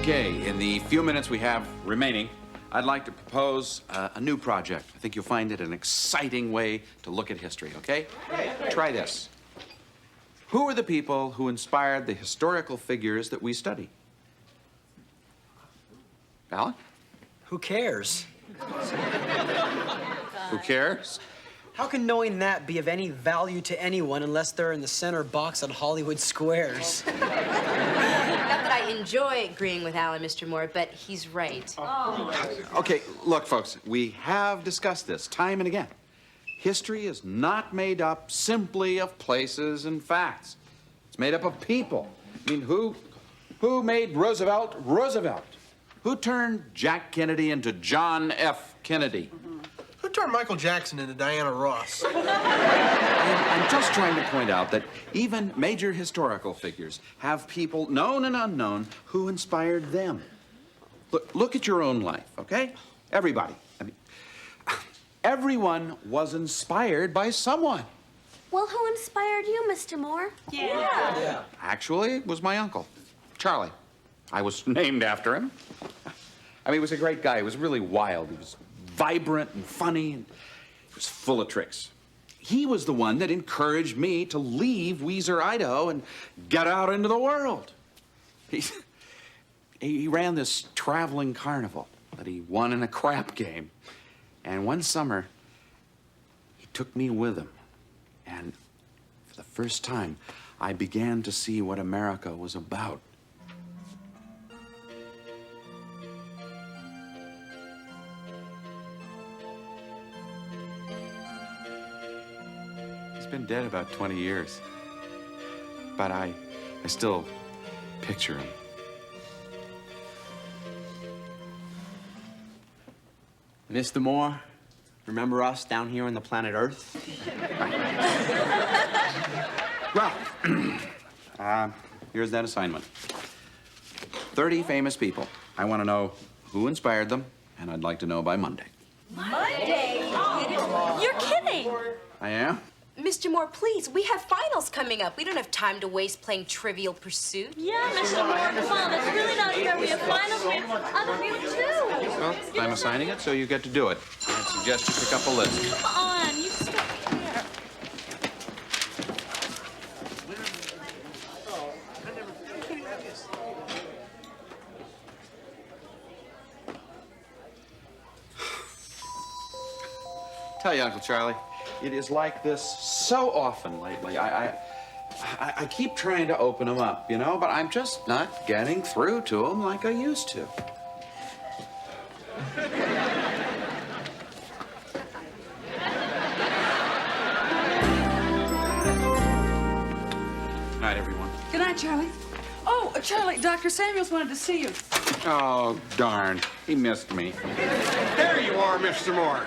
Okay, in the few minutes we have remaining, I'd like to propose a new project. I think you'll find it an exciting way to look at history, okay? Try this. Who are the people who inspired the historical figures that we study? Alan? Who cares? Who cares? How can knowing that be of any value to anyone unless they're in the center box on Hollywood Squares? Not that I enjoy agreeing with Alan, Mr. Moore, but he's right. Okay, look, folks, we have discussed this time and again. History is not made up simply of places and facts. It's made up of people. I mean, who made Roosevelt Roosevelt? Who turned Jack Kennedy into John F. Kennedy? Who turned Michael Jackson into Diana Ross? I'm just trying to point out that even major historical figures have people, known and unknown, who inspired them. Look at your own life, okay? Everybody. I mean, everyone was inspired by someone. Well, who inspired you, Mr. Moore? Yeah. Actually, it was my uncle, Charlie. I was named after him. I mean, he was a great guy. He was really wild. He was vibrant and funny, and he was full of tricks. He was the one that encouraged me to leave Weiser, Idaho, and get out into the world. He ran this traveling carnival that he won in a crap game. And one summer, he took me with him. And for the first time, I began to see what America was about. He's been dead about 20 years. But I still picture him. Mr. Moore, remember us down here on the planet Earth? Well, here's that assignment. 30 famous people. I want to know who inspired them, and I'd like to know by Monday. Monday? You're kidding. I am? Mr. Moore, please, we have finals coming up. We don't have time to waste playing Trivial Pursuit. Yeah, Mr. Moore, come on. It's really not fair. We have finals. We have other people, too. Well, I'm assigning it, so you get to do it. I suggest you pick up a list. Come on. You just don't care. Tell you, Uncle Charlie, it is like this so often lately. I keep trying to open them up, you know, but I'm just not getting through to them like I used to. Night, everyone. Good night, Charlie. Oh, Charlie, Dr. Samuels wanted to see you. Oh, darn. He missed me. There you are, Mr. Moore.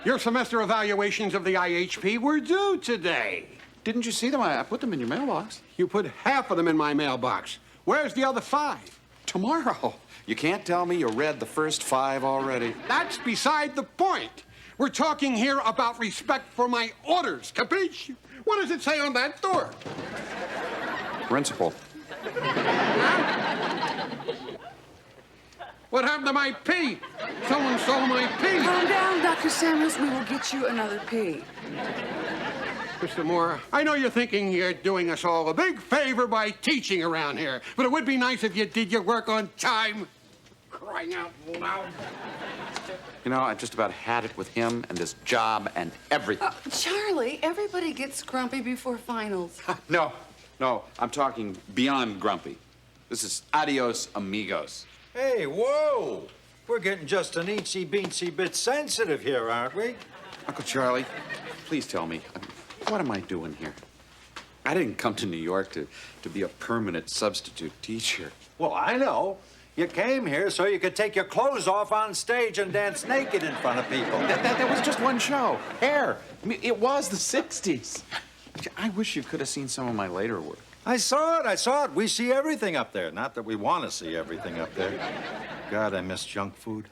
Your semester evaluations of the IHP were due today. Didn't you see them? I put them in your mailbox. You put half of them in my mailbox. Where's the other 5? Tomorrow. You can't tell me you read the first 5 already. That's beside the point. We're talking here about respect for my orders, capiche? What does it say on that door? Principal. What happened to my P? Someone stole my P. Calm down, Dr. Samuels. We will get you another P. Mr. Moore, I know you're thinking you're doing us all a big favor by teaching around here, but it would be nice if you did your work on time. Crying out loud. You know, I just about had it with him and this job and everything. Charlie, everybody gets grumpy before finals. No, I'm talking beyond grumpy. This is adios, amigos. Hey, whoa! We're getting just an eensy-beensy bit sensitive here, aren't we? Uncle Charlie, please tell me, what am I doing here? I didn't come to New York to be a permanent substitute teacher. Well, I know. You came here so you could take your clothes off on stage and dance naked in front of people. That was just one show. Hair. I mean, it was the 60s. I wish you could have seen some of my later work. I saw it. We see everything up there. Not that we want to see everything up there. God, I miss junk food.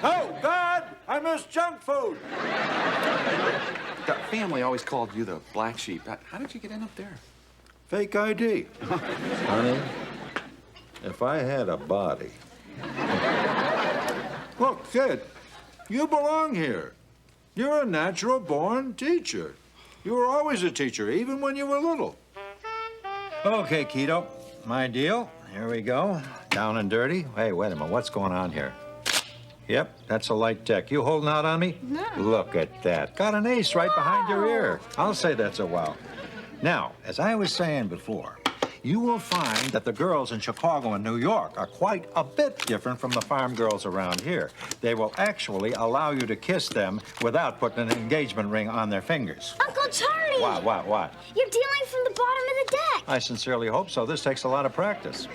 Oh, God, I miss junk food. The family always called you the black sheep. How did you get in up there? Fake ID. Honey, If I had a body. Look, kid, you belong here. You're a natural-born teacher. You were always a teacher, even when you were little. Okay, Keto, my deal. Here we go. Down and dirty. Hey, wait a minute. What's going on here? Yep, that's a light deck. You holding out on me? No. Look at that. Got an ace right behind your ear. I'll say that's a wow. Now, as I was saying before, you will find that the girls in Chicago and New York are quite a bit different from the farm girls around here. They will actually allow you to kiss them without putting an engagement ring on their fingers. Uncle Charlie! What? You're dealing from the bottom of the deck. I sincerely hope so. This takes a lot of practice.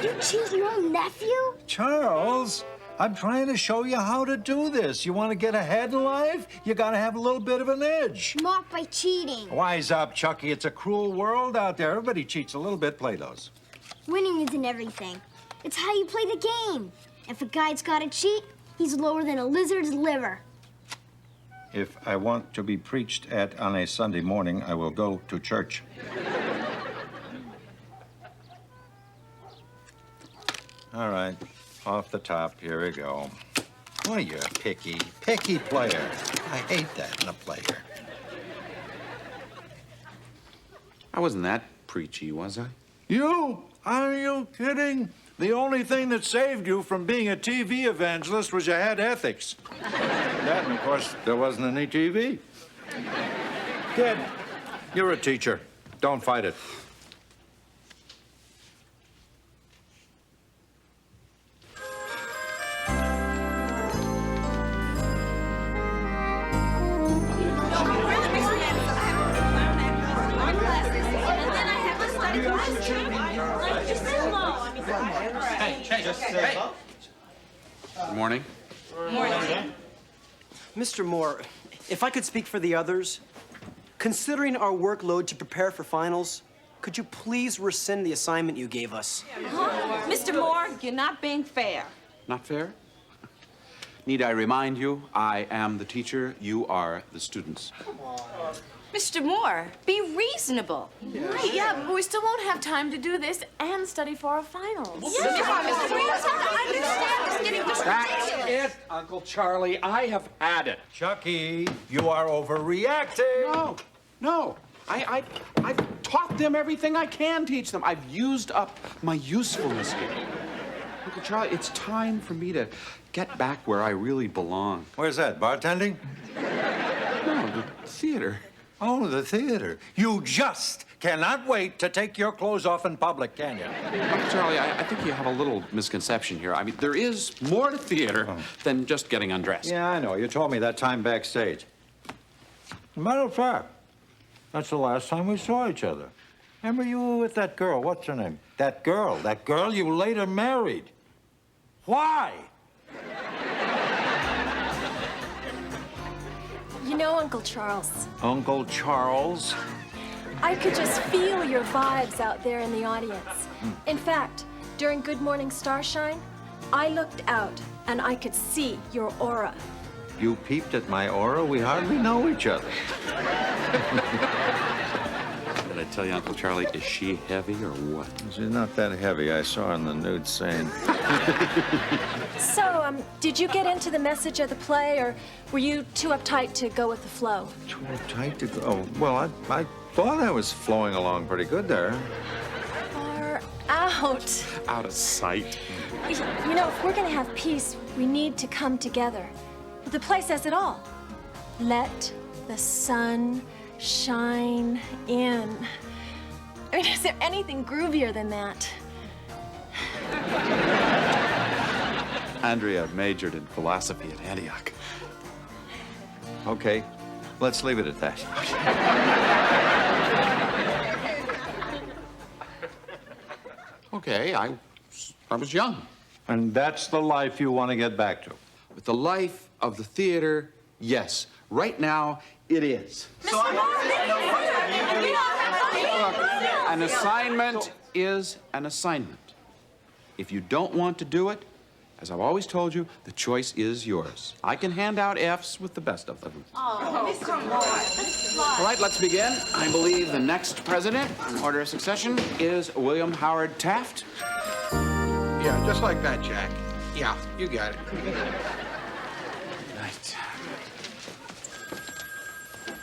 You cheat your own nephew? Charles, I'm trying to show you how to do this. You want to get ahead in life? You got to have a little bit of an edge. Not by cheating. Wise up, Chucky. It's a cruel world out there. Everybody cheats a little bit. Play those. Winning isn't everything. It's how you play the game. If a guy's got to cheat, he's lower than a lizard's liver. If I want to be preached at on a Sunday morning, I will go to church. All right, off the top, here we go. Oh, you're a picky player. I hate that in a player. I wasn't that preachy, was I? You? Are you kidding? The only thing that saved you from being a TV evangelist was you had ethics. That, and of course, there wasn't any TV. Kid, you're a teacher. Don't fight it. Good morning. Mr. Moore, if I could speak for the others, considering our workload to prepare for finals, could you please rescind the assignment you gave us? Mr. Moore, you're not being fair. Not fair? Need I remind you, I am the teacher, you are the students. Mr. Moore, be reasonable. Right, yeah, but we still won't have time to do this and study for our finals. Mr. Moore, I understand this getting just ridiculous. It, Uncle Charlie. I have had it. Chucky, you are overreacting. No. I've taught them everything I can teach them. I've used up my usefulness here. Uncle Charlie, it's time for me to get back where I really belong. Where's that, bartending? No, the theater. Oh, the theater. You just cannot wait to take your clothes off in public, can you? Uncle Charlie, I think you have a little misconception here. I mean, there is more to theater than just getting undressed. Yeah, I know. You told me that time backstage. As a matter of fact, that's the last time we saw each other. Remember you were with that girl. What's her name? That girl you later married. Why? You know, Uncle Charles, Uncle Charles? I could just feel your vibes out there in the audience. In fact, during Good Morning Starshine, I looked out and I could see your aura. You peeped at my aura? We hardly know each other. Did I tell you, Uncle Charlie, is she heavy or what? She's not that heavy. I saw her in the nude scene. So, did you get into the message of the play, or were you too uptight to go with the flow? Too tight to go. Oh, well, I thought I was flowing along pretty good there. Far out. Out of sight. You know, if we're gonna have peace, we need to come together. But the play says it all. Let the sun shine in. I mean, is there anything groovier than that? Andrea majored in philosophy at Antioch. Okay, let's leave it at that. Okay, I was young. And that's the life you want to get back to. But the life of the theater, yes. Right now, it is. Look, an assignment is an assignment. If you don't want to do it, as I've always told you, the choice is yours. I can hand out Fs with the best of them. Oh, come on. All right, let's begin. I believe the next president in order of succession is William Howard Taft. Yeah, just like that, Jack. Yeah, you got it. Right.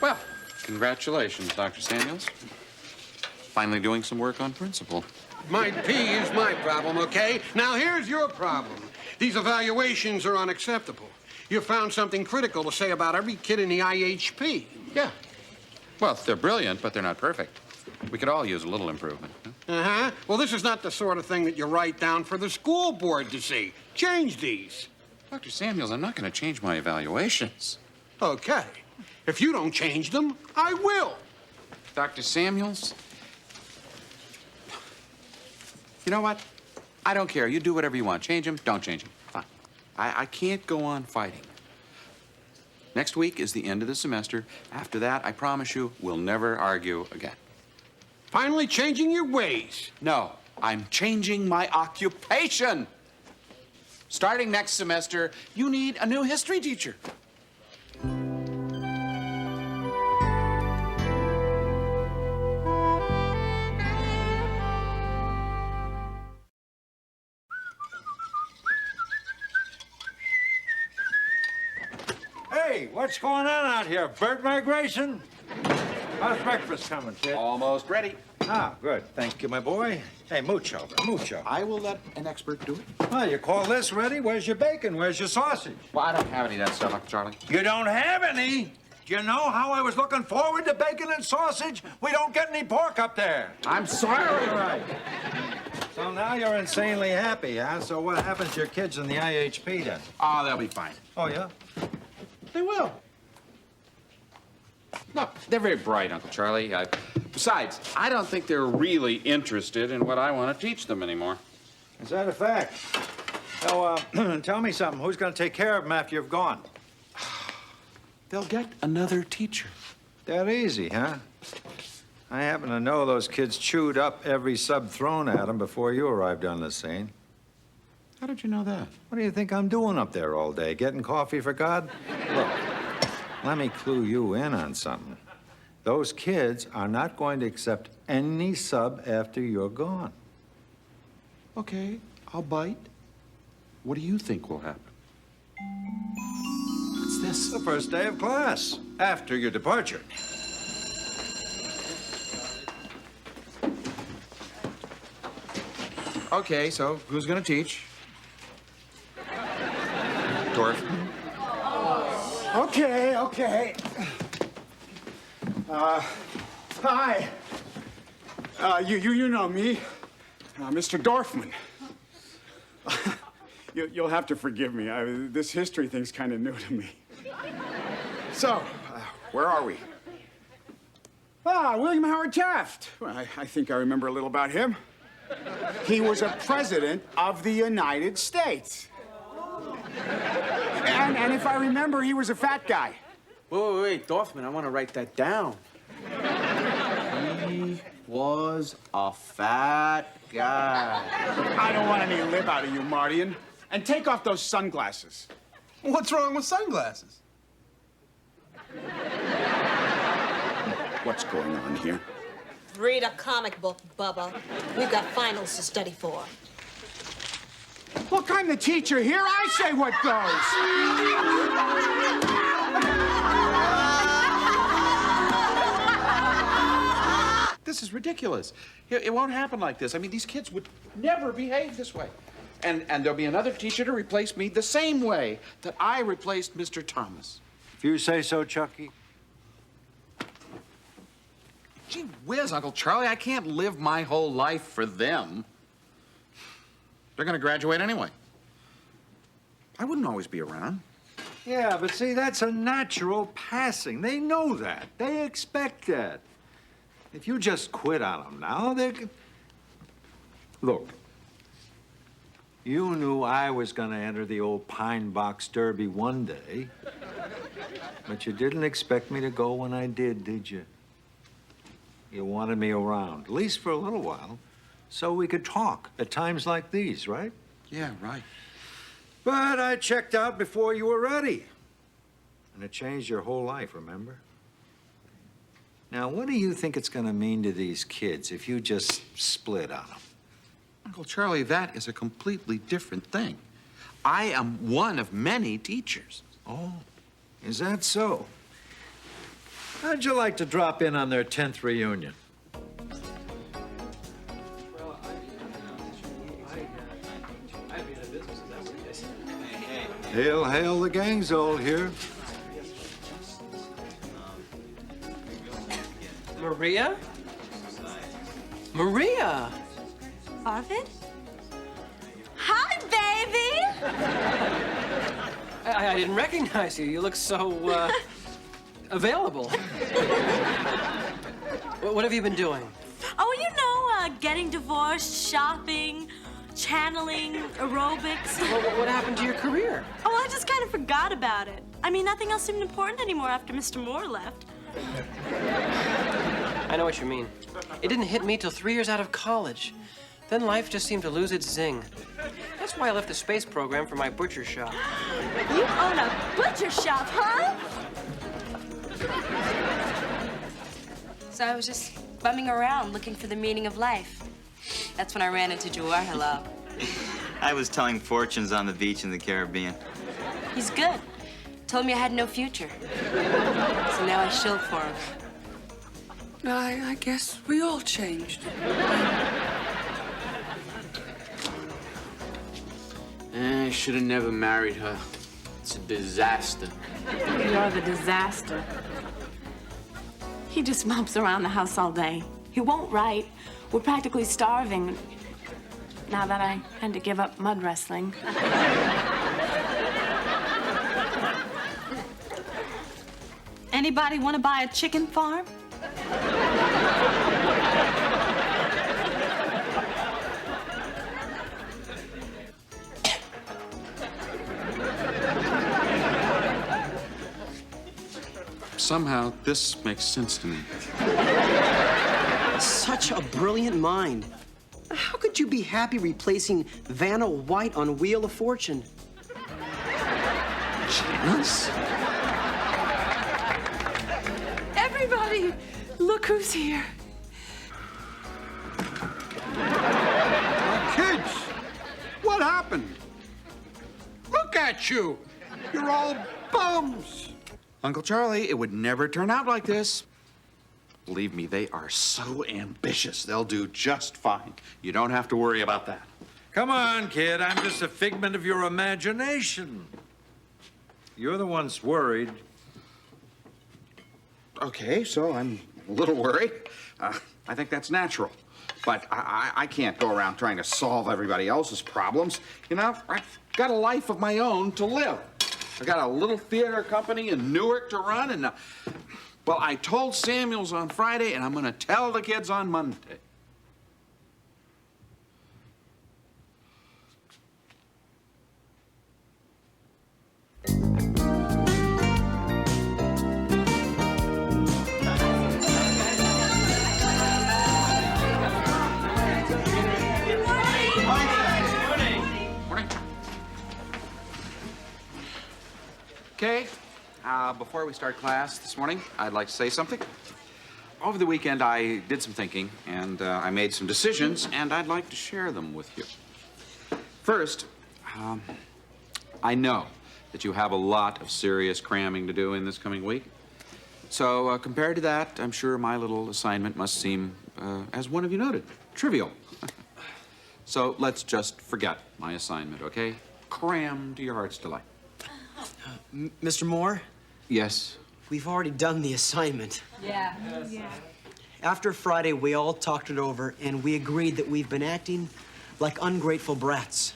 Well, congratulations, Dr. Samuels. Finally doing some work on principle. My pee is my problem, okay? Now, here's your problem. These evaluations are unacceptable. You found something critical to say about every kid in the IHP. Yeah. Well, they're brilliant, but they're not perfect. We could all use a little improvement. Uh-huh. Well, this is not the sort of thing that you write down for the school board to see. Change these. Dr. Samuels, I'm not going to change my evaluations. Okay. If you don't change them, I will. Dr. Samuels? You know what? I don't care. You do whatever you want. Change them, don't change them. Fine. I can't go on fighting. Next week is the end of the semester. After that, I promise you, we'll never argue again. Finally changing your ways. No, I'm changing my occupation. Starting next semester, you need a new history teacher. Hey, what's going on out here? Bird migration? How's breakfast coming, kid? Almost ready. Ah, good. Thank you, my boy. Hey, mucho, mucho. I will let an expert do it. Oh, you call this ready? Where's your bacon? Where's your sausage? Well, I don't have any of that stuff, Uncle Charlie. You don't have any? Do you know how I was looking forward to bacon and sausage? We don't get any pork up there. I'm sorry. All right. So now you're insanely happy, huh? So what happens to your kids in the IHP then? Oh, they'll be fine. Oh, yeah? They will. Look, they're very bright, Uncle Charlie. Besides, I don't think they're really interested in what I want to teach them anymore. Is that a fact? So, tell me something. Who's going to take care of them after you've gone? They'll get another teacher. That easy, huh? I happen to know those kids chewed up every sub thrown at them before you arrived on the scene. How did you know that? What do you think I'm doing up there all day? Getting coffee for God? Look, let me clue you in on something. Those kids are not going to accept any sub after you're gone. Okay, I'll bite. What do you think will happen? What's this? The first day of class, after your departure. Okay, so who's gonna teach? Dorf. Okay. Hi. You know me, Mr. Dorfman. You'll have to forgive me. This history thing's kind of new to me. So, where are we? William Howard Taft. Well, I think I remember a little about him. He was a president of the United States. And if I remember, he was a fat guy. Wait, Dorfman, I want to write that down. He was a fat guy. I don't want any lip out of you, Mardian. And take off those sunglasses. What's wrong with sunglasses? What's going on here? Read a comic book, Bubba. We've got finals to study for. Look, I'm the teacher here. I say what goes. This is ridiculous. It won't happen like this. I mean, these kids would never behave this way. And there'll be another teacher to replace me the same way that I replaced Mr. Thomas. If you say so, Chucky. Gee whiz, Uncle Charlie, I can't live my whole life for them. They're gonna graduate anyway. I wouldn't always be around. Yeah, but see, that's a natural passing. They know that. They expect that. If you just quit on them now, they could... Look, you knew I was going to enter the old Pine Box Derby one day, but you didn't expect me to go when I did you? You wanted me around, at least for a little while, so we could talk at times like these, right? Yeah, right. But I checked out before you were ready. And it changed your whole life, remember? Now, what do you think it's going to mean to these kids if you just split on them? Uncle Charlie, that is a completely different thing. I am one of many teachers. Oh, is that so? How'd you like to drop in on their 10th reunion? Hail, hail, the gang's all here. Maria? Maria! Arvid? Hi, baby! I didn't recognize you. You look so, available. What have you been doing? Oh, you know, getting divorced, shopping, channeling, aerobics. What happened to your career? Oh, I just kind of forgot about it. I mean, nothing else seemed important anymore after Mr. Moore left. I know what you mean. It didn't hit me till 3 years out of college. Then life just seemed to lose its zing. That's why I left the space program for my butcher shop. You own a butcher shop, huh? So I was just bumming around looking for the meaning of life. That's when I ran into Jawaharlal. I was telling fortunes on the beach in the Caribbean. He's good. Told me I had no future. So now I shill for him. I guess we all changed. I should have never married her. It's a disaster. You're the disaster. He just mopes around the house all day. He won't write. We're practically starving now that I had to give up mud wrestling. Anybody want to buy a chicken farm? Somehow, this makes sense to me. Such a brilliant mind. How could you be happy replacing Vanna White on Wheel of Fortune? Janice? Everybody, look who's here. Kids, what happened? Look at you. You're all bums. Uncle Charlie, it would never turn out like this. Believe me, they are so ambitious. They'll do just fine. You don't have to worry about that. Come on, kid. I'm just a figment of your imagination. You're the one's worried. Okay, so I'm a little worried. I think that's natural. But I can't go around trying to solve everybody else's problems. You know, I've got a life of my own to live. I got a little theater company in Newark to run, and, well, I told Samuels on Friday, and I'm gonna tell the kids on Monday. Okay, before we start class this morning, I'd like to say something. Over the weekend, I did some thinking, and I made some decisions, and I'd like to share them with you. First, I know that you have a lot of serious cramming to do in this coming week. So compared to that, I'm sure my little assignment must seem, as one of you noted, trivial. So let's just forget my assignment, okay? Cram to your heart's delight. Mr. Moore? Yes? We've already done the assignment. Yeah. After Friday, we all talked it over, and we agreed that we've been acting like ungrateful brats.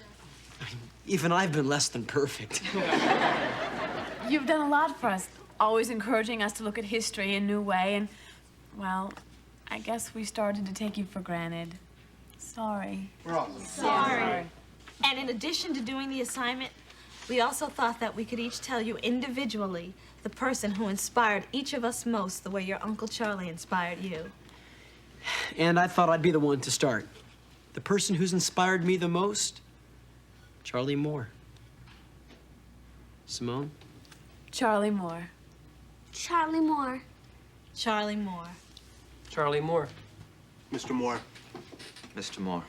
Even I've been less than perfect. You've done a lot for us, always encouraging us to look at history in a new way, and, well, I guess we started to take you for granted. Sorry. Sorry. And in addition to doing the assignment, we also thought that we could each tell you individually the person who inspired each of us most the way your Uncle Charlie inspired you. And I thought I'd be the one to start. The person who's inspired me the most? Charlie Moore. Simone? Charlie Moore. Charlie Moore. Charlie Moore. Charlie Moore. Mr. Moore. Mr. Moore.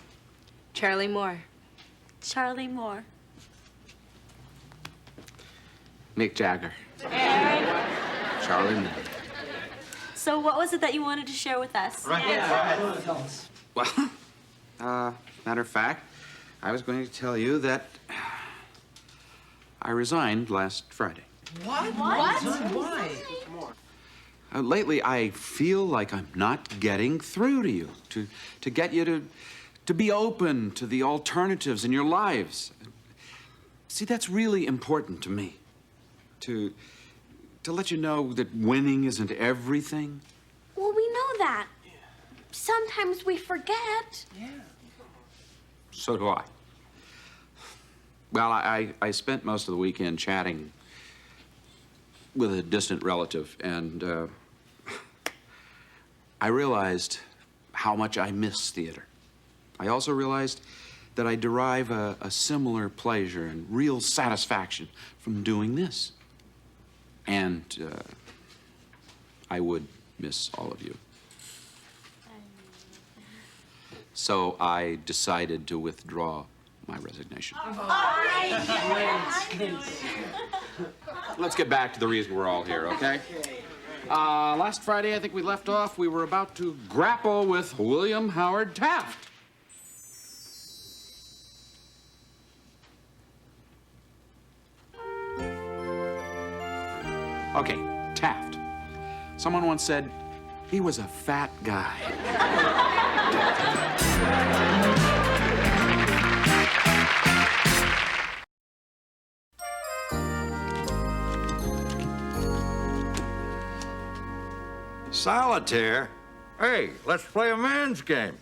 Charlie Moore. Charlie Moore. Mick Jagger. Charlie Moore. So what was it that you wanted to share with us? Well, matter of fact, I was going to tell you that I resigned last Friday. What? Why? Lately, I feel like I'm not getting through to you, to get you to be open to the alternatives in your lives. See, that's really important to me. To let you know that winning isn't everything. Well, we know that. Sometimes we forget. Yeah. So do I. Well, I spent most of the weekend chatting with a distant relative, and I realized how much I miss theater. I also realized that I derive a similar pleasure and real satisfaction from doing this. And I would miss all of you. So I decided to withdraw my resignation. Let's get back to the reason we're all here, okay? Last Friday, I think we left off, we were about to grapple with William Howard Taft. Okay, Taft. Someone once said he was a fat guy. Solitaire? Hey, let's play a man's game.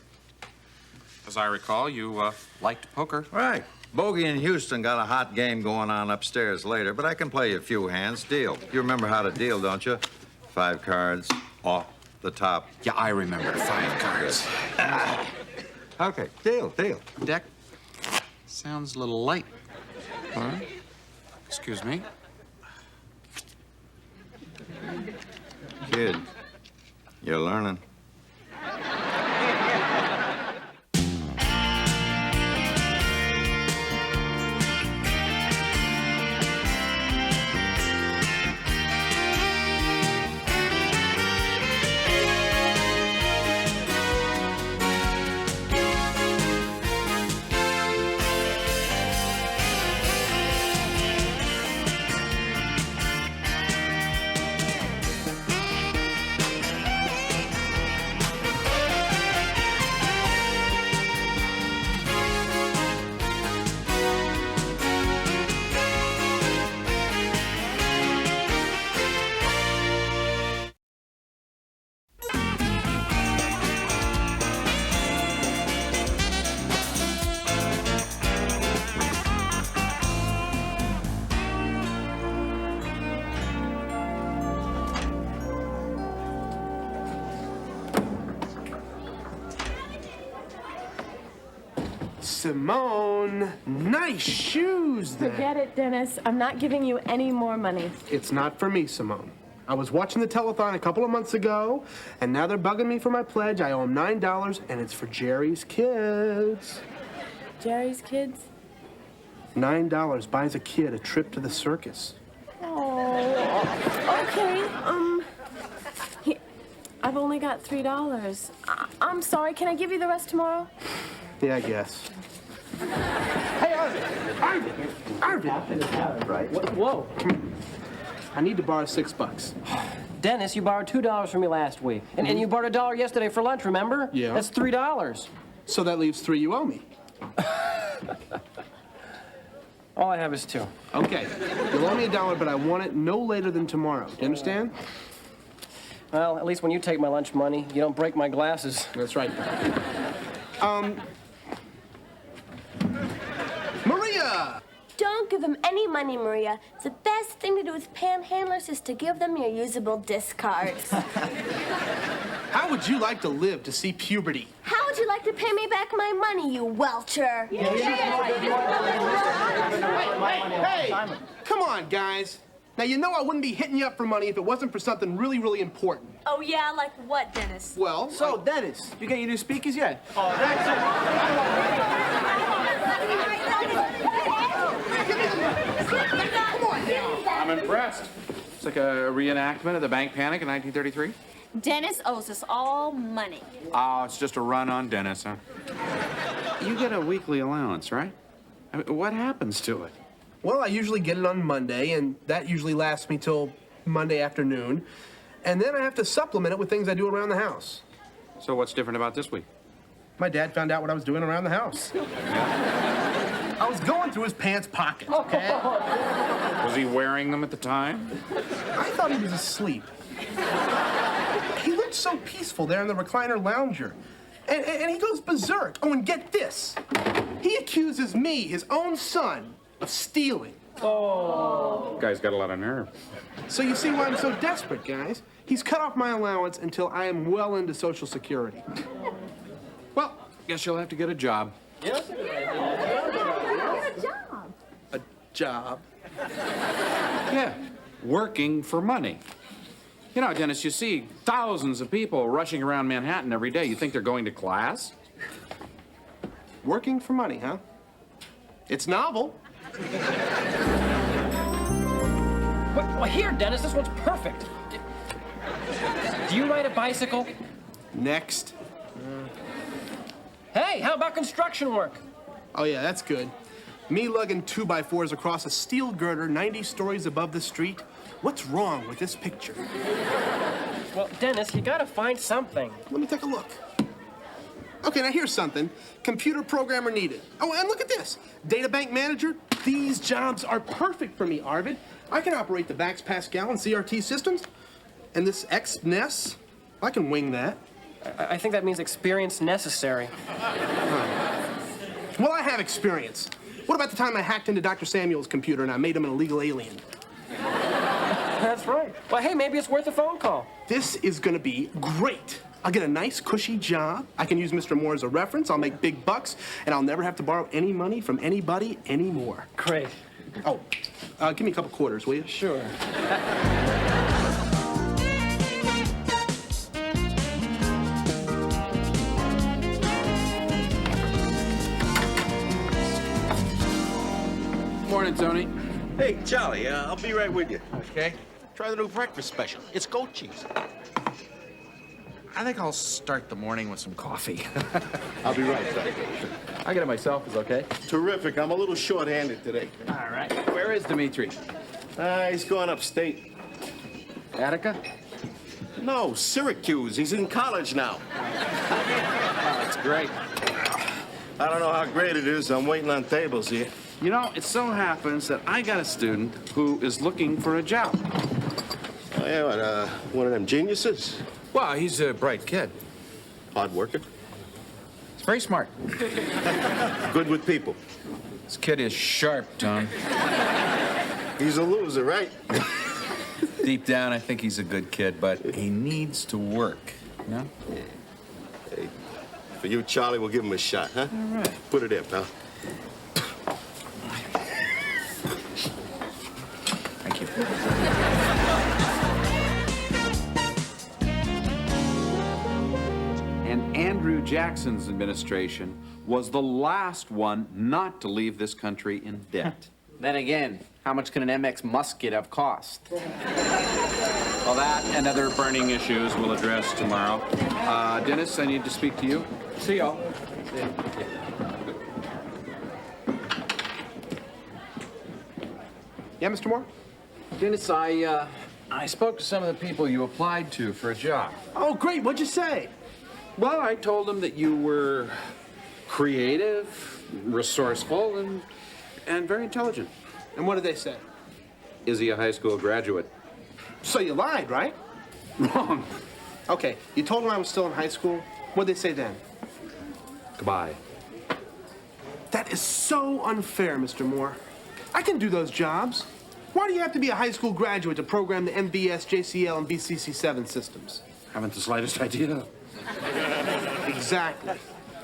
As I recall, you liked poker. Right. Bogey and Houston got a hot game going on upstairs later, but I can play you a few hands. Deal. You remember how to deal, don't you? 5 cards off the top. Yeah, I remember 5 cards. Okay, deal. Deck sounds a little light. Huh? Excuse me. Kid, you're learning. Simone, nice shoes there. Forget it, Dennis. I'm not giving you any more money. It's not for me, Simone. I was watching the telethon a couple of months ago, and now they're bugging me for my pledge. I owe them $9, and it's for Jerry's kids. Jerry's kids? $9 buys a kid a trip to the circus. Oh, okay. Here, I've only got $3. I'm sorry. Can I give you the rest tomorrow? Yeah, I guess. Hey, Arvin! Right. Whoa. I need to borrow $6. Dennis, you borrowed $2 from me last week. And you borrowed $1 yesterday for lunch, remember? Yeah. That's $3. So that leaves $3 you owe me. All I have is $2. Okay. You'll owe me $1, but I want it no later than tomorrow. Do you understand? Well, at least when you take my lunch money, you don't break my glasses. That's right. Maria! Don't give them any money, Maria. The best thing to do with panhandlers is to give them your usable discards. How would you like to live to see puberty? How would you like to pay me back my money, you welcher? Hey, come on, guys. Now, you know I wouldn't be hitting you up for money if it wasn't for something really, really important. Oh, yeah? Like what, Dennis? Well, So, Dennis, you got your new speakers yet? Oh, that's I'm impressed. It's like a reenactment of the bank panic in 1933. Dennis owes us all money. Oh, it's just a run on Dennis, huh? You get a weekly allowance, right? I mean, what happens to it? Well, I usually get it on Monday, and that usually lasts me till Monday afternoon. And then I have to supplement it with things I do around the house. So what's different about this week? My dad found out what I was doing around the house. I was going through his pants pockets, okay? Was he wearing them at the time? I thought he was asleep. He looked so peaceful there in the recliner lounger. And he goes berserk. Oh, and get this. He accuses me, his own son, of stealing. Oh. Guy's got a lot of nerve. So you see why I'm so desperate, guys. He's cut off my allowance until I am well into Social Security. Well, guess you'll have to get a job. Yes? A job? Yeah, working for money. You know, Dennis, you see thousands of people rushing around Manhattan every day. You think they're going to class? Working for money, huh? It's novel. Well, here, Dennis, this one's perfect. Do you ride a bicycle? Next. Hey, how about construction work? Oh, yeah, that's good. Me lugging 2x4s across a steel girder 90 stories above the street. What's wrong with this picture? Well, Dennis, you gotta find something. Let me take a look. Okay, now here's something. Computer programmer needed. Oh, and look at this. Data bank manager. These jobs are perfect for me, Arvid. I can operate the VAX Pascal and CRT systems. And this XNES, I can wing that. I think that means experience necessary. Well, I have experience. What about the time I hacked into Dr. Samuel's computer and I made him an illegal alien? That's right. Well, hey, maybe it's worth a phone call. This is gonna be great. I'll get a nice, cushy job. I can use Mr. Moore as a reference. I'll make big bucks, and I'll never have to borrow any money from anybody anymore. Great. Oh, give me a couple quarters, will you? Sure. Morning, Tony. Hey, Charlie, I'll be right with you. Okay. Try the new breakfast special. It's goat cheese. I think I'll start the morning with some coffee. I'll be right back. I get it myself, is okay? Terrific. I'm a little short-handed today. All right. Where is Dimitri? He's going upstate. Attica? No, Syracuse. He's in college now. That's great. I don't know how great it is. I'm waiting on tables here. You know, it so happens that I got a student who is looking for a job. Oh, yeah, what, one of them geniuses? Well, he's a bright kid. Hard worker? He's very smart. Good with people? This kid is sharp, Tom. He's a loser, right? Deep down, I think he's a good kid, but he needs to work, you know? Hey, for you, Charlie, we'll give him a shot, huh? All right. Put it in, pal. Thank you. And Andrew Jackson's administration was the last one not to leave this country in debt. Then again, how much can an MX musket have cost? Well, that and other burning issues we'll address tomorrow. Dennis, I need to speak to you. See y'all. Yeah, Mr. Moore? Dennis, I spoke to some of the people you applied to for a job. Oh, great. What'd you say? Well, I told them that you were creative, resourceful, and very intelligent. And what did they say? Is he a high school graduate? So you lied, right? Wrong. Okay, you told them I was still in high school. What'd they say then? Goodbye. That is so unfair, Mr. Moore. I can do those jobs. Why do you have to be a high school graduate to program the MVS, JCL, and BCC7 systems? Haven't the slightest idea. Exactly.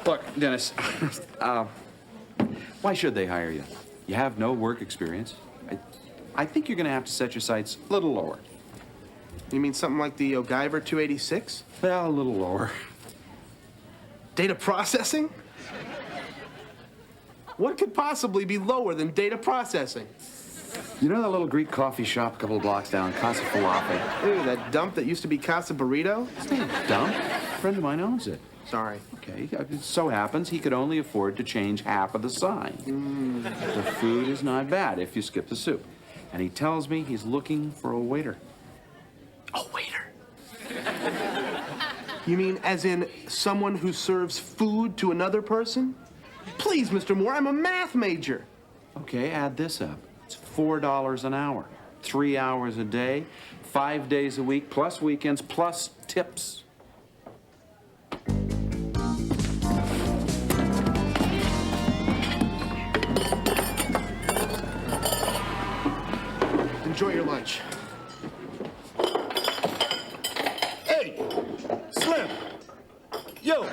Look, Dennis, why should they hire you? You have no work experience. I think you're going to have to set your sights a little lower. You mean something like the O'Geiver 286? Well, a little lower. Data processing? What could possibly be lower than data processing? You know that little Greek coffee shop a couple of blocks down, Casa Falafel? Ew, that dump that used to be Casa Burrito? It's not a dump. A friend of mine owns it. Sorry. Okay, it so happens he could only afford to change half of the sign. The food is not bad if you skip the soup. And he tells me he's looking for a waiter. A waiter? You mean as in someone who serves food to another person? Please, Mr. Moore, I'm a math major. Okay, add this up. It's $4 an hour. 3 hours a day, 5 days a week, plus weekends, plus tips. Enjoy your lunch. Hey, Slim. Yo.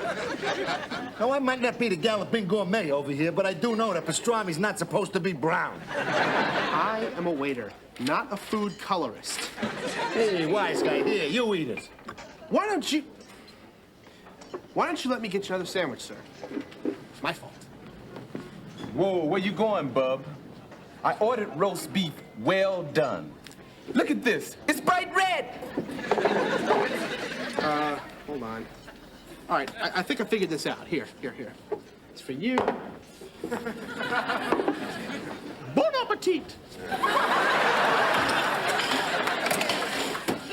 Now, I might not be the galloping gourmet over here, but I do know that pastrami's not supposed to be brown. I am a waiter, not a food colorist. Hey, wise guy, here, you eat it. Why don't you let me get you another sandwich, sir? It's my fault. Whoa, where you going, bub? I ordered roast beef, well done. Look at this, it's bright red. Hold on. All right, I think I figured this out. Here. It's for you. Bon appetit!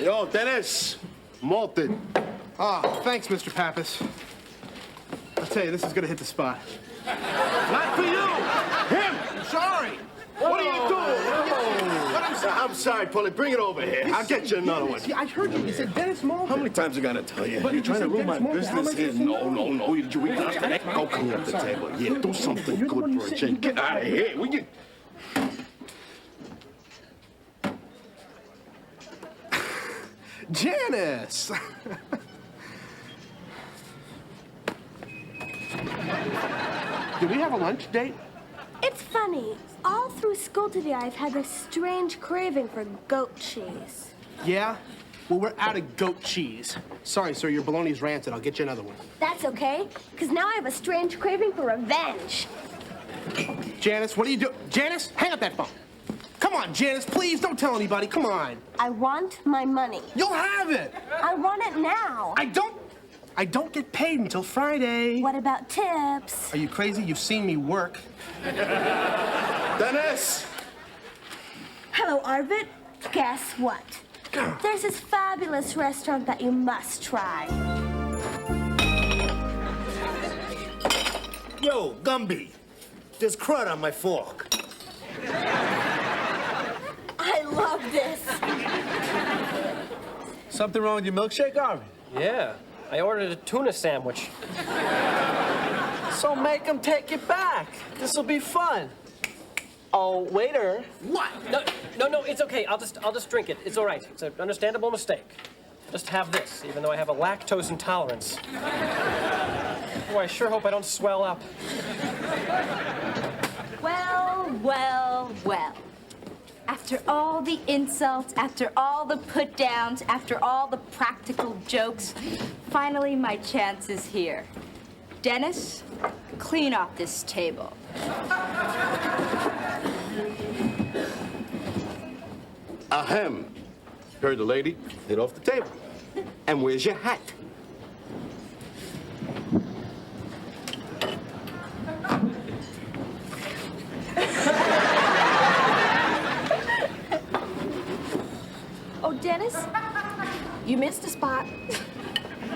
Yo, Dennis, malted. Oh, thanks, Mr. Pappas. I'll tell you, this is gonna hit the spot. Not for you, him. Sorry. What are you doing? I'm sorry, Polly. Bring it over here. I'll get you another one. See, I heard you. You said Dennis Malton. How many times I gotta tell you? But You're trying to you said ruin my Dennis Malton. business here. No. We got to go clean up the table. Yeah, do something good for a change. Get out of here. We get. Janice! Do we have a lunch date? It's funny. All through school today, I've had this strange craving for goat cheese. Yeah? Well, we're out of goat cheese. Sorry, sir, your bologna's rancid. I'll get you another one. That's okay, because now I have a strange craving for revenge. Janice, what are you doing? Janice, hang up that phone. Come on, Janice, please don't tell anybody. Come on. I want my money. You'll have it. I want it now. I don't get paid until Friday. What about tips? Are you crazy? You've seen me work. Dennis! Hello, Arvid. Guess what? There's this fabulous restaurant that you must try. Yo, Gumby. There's crud on my fork. I love this. Something wrong with your milkshake, Arvid? Yeah, I ordered a tuna sandwich. So make them take it back. This'll be fun. Oh, waiter. What? No, it's okay. I'll just drink it. It's all right. It's an understandable mistake. Just have this, even though I have a lactose intolerance. Oh, I sure hope I don't swell up. Well. After all the insults, after all the put-downs, after all the practical jokes, finally my chance is here. Dennis, clean off this table. Ahem. Heard the lady. Hit off the table. And where's your hat? Oh, Dennis, you missed a spot.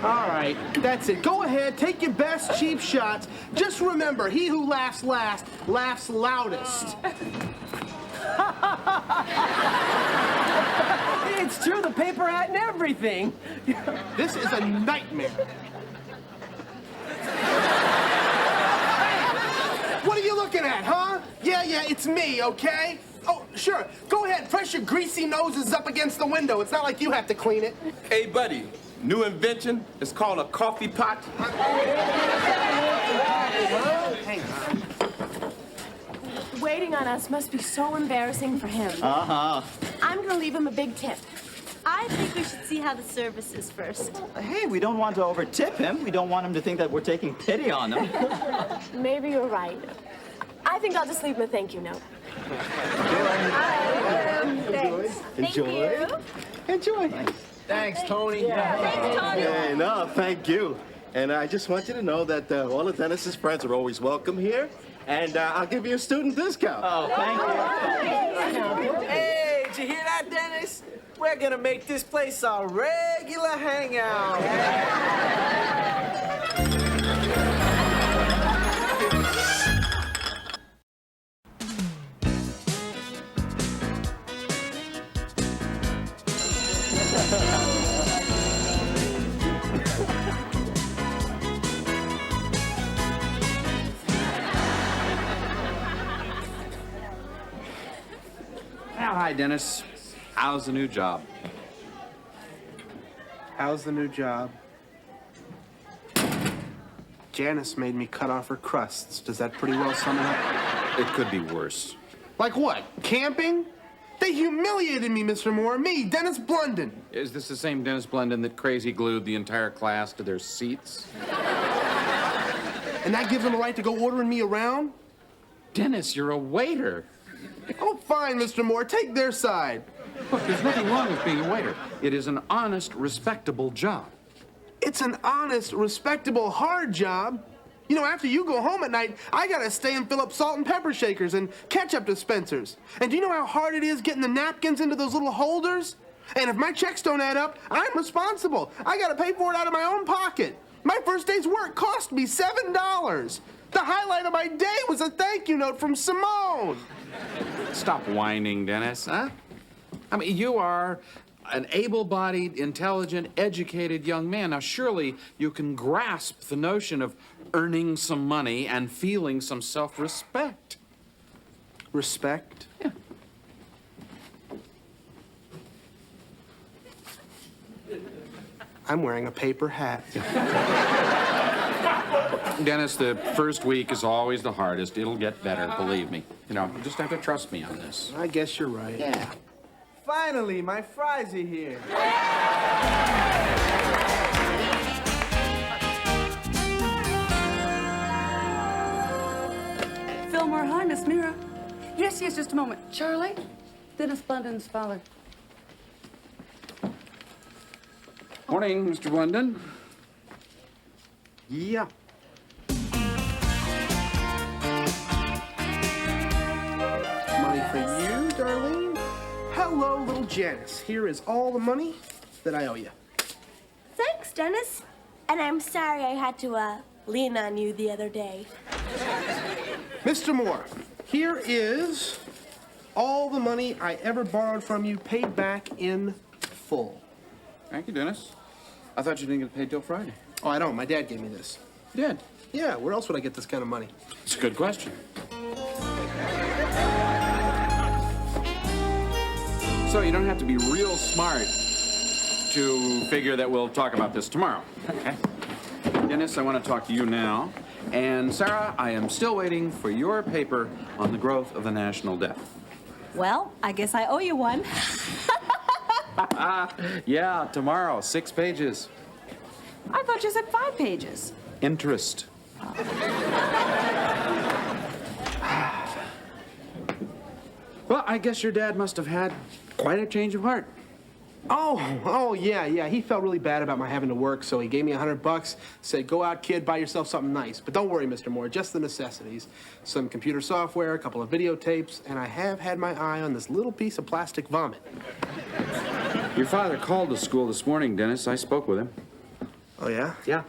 All right, that's it. Go ahead, take your best cheap shots. Just remember, he who laughs last laughs loudest. It's true, the paper hat and everything. This is a nightmare. What are you looking at, huh? Yeah, it's me, okay? Oh, sure. Go ahead, press your greasy noses up against the window. It's not like you have to clean it. Hey, buddy, new invention. It's called a coffee pot. Hang on. waiting on us must be so embarrassing for him. Uh-huh. I'm gonna leave him a big tip. I think we should see how the service is first. Hey, we don't want to over-tip him. We don't want him to think that we're taking pity on him. Maybe you're right. I think I'll just leave him a thank you note. Thanks. Enjoy. Enjoy. Thanks, Tony. Thanks, Tony. Hey, no, thank you. And I just want you to know that all of Dennis's friends are always welcome here. And I'll give you a student discount. Oh, thank you. Hey, did you hear that, Dennis? We're gonna make this place a regular hangout. Well, hi, Dennis. How's the new job? How's the new job? Janice made me cut off her crusts. Does that pretty well sum it up? It could be worse. Like what? Camping? They humiliated me, Mr. Moore. Me, Dennis Blunden. Is this the same Dennis Blunden that crazy glued the entire class to their seats? And that gives them a right to go ordering me around? Dennis, you're a waiter. Oh, fine, Mr. Moore. Take their side. Look, there's nothing wrong with being a waiter. It is an honest, respectable job. It's an honest, respectable, hard job. You know, after you go home at night, I gotta stay and fill up salt and pepper shakers and ketchup dispensers. And do you know how hard it is getting the napkins into those little holders? And if my checks don't add up, I'm responsible. I gotta pay for it out of my own pocket. My first day's work cost me $7. The highlight of my day was a thank you note from Simone. Stop whining, Dennis, huh? I mean, you are an able-bodied, intelligent, educated young man. Now, surely you can grasp the notion of earning some money and feeling some self-respect. Respect? Yeah. I'm wearing a paper hat. Dennis, the first week is always the hardest. It'll get better, believe me. You know, you just have to trust me on this. I guess you're right. Yeah. Finally, my fries are here. Fillmore, hi, Miss Mira. Yes, just a moment. Charlie, Dennis Blunden's father. Morning, Mr. Blunden. Yeah. Money for you, Darlene. Hello, little Janice. Here is all the money that I owe you. Thanks, Dennis. And I'm sorry I had to lean on you the other day. Mr. Moore, here is all the money I ever borrowed from you paid back in full. Thank you, Dennis. I thought you didn't get paid till Friday. Oh, I don't. My dad gave me this. You did? Yeah, where else would I get this kind of money? It's a good question. So you don't have to be real smart to figure that we'll talk about this tomorrow. Okay. Dennis, I want to talk to you now. And Sarah, I am still waiting for your paper on the growth of the national debt. Well, I guess I owe you one. Yeah, tomorrow, 6 pages. I thought you said 5 pages. Interest. Well, I guess your dad must have had quite a change of heart. Oh, yeah. He felt really bad about my having to work, so he gave me $100, said, go out, kid, buy yourself something nice. But don't worry, Mr. Moore, just the necessities. Some computer software, a couple of videotapes, and I have had my eye on this little piece of plastic vomit. Your father called the school this morning, Dennis. I spoke with him. Oh, yeah? Yeah.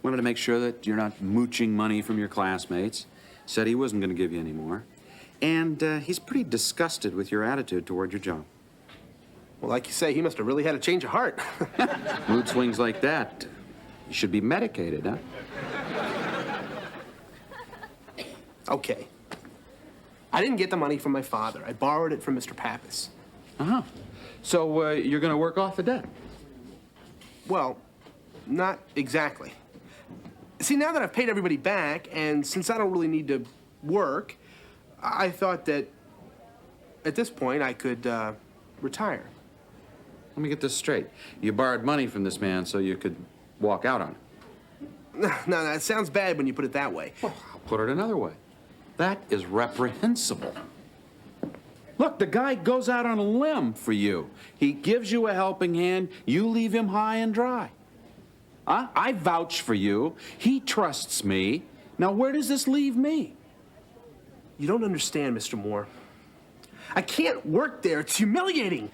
Wanted to make sure that you're not mooching money from your classmates. Said he wasn't going to give you any more. And he's pretty disgusted with your attitude toward your job. Well, like you say, he must have really had a change of heart. Mood swings like that, you should be medicated, huh? Okay. I didn't get the money from my father. I borrowed it from Mr. Pappas. Uh-huh. So you're going to work off the debt? Well, not exactly. See, now that I've paid everybody back, and since I don't really need to work, I thought that at this point I could retire. Let me get this straight. You borrowed money from this man so you could walk out on it. No, it sounds bad when you put it that way. Well, I'll put it another way. That is reprehensible. Look, the guy goes out on a limb for you. He gives you a helping hand. You leave him high and dry. Huh? I vouch for you. He trusts me. Now, where does this leave me? You don't understand, Mr. Moore. I can't work there. It's humiliating.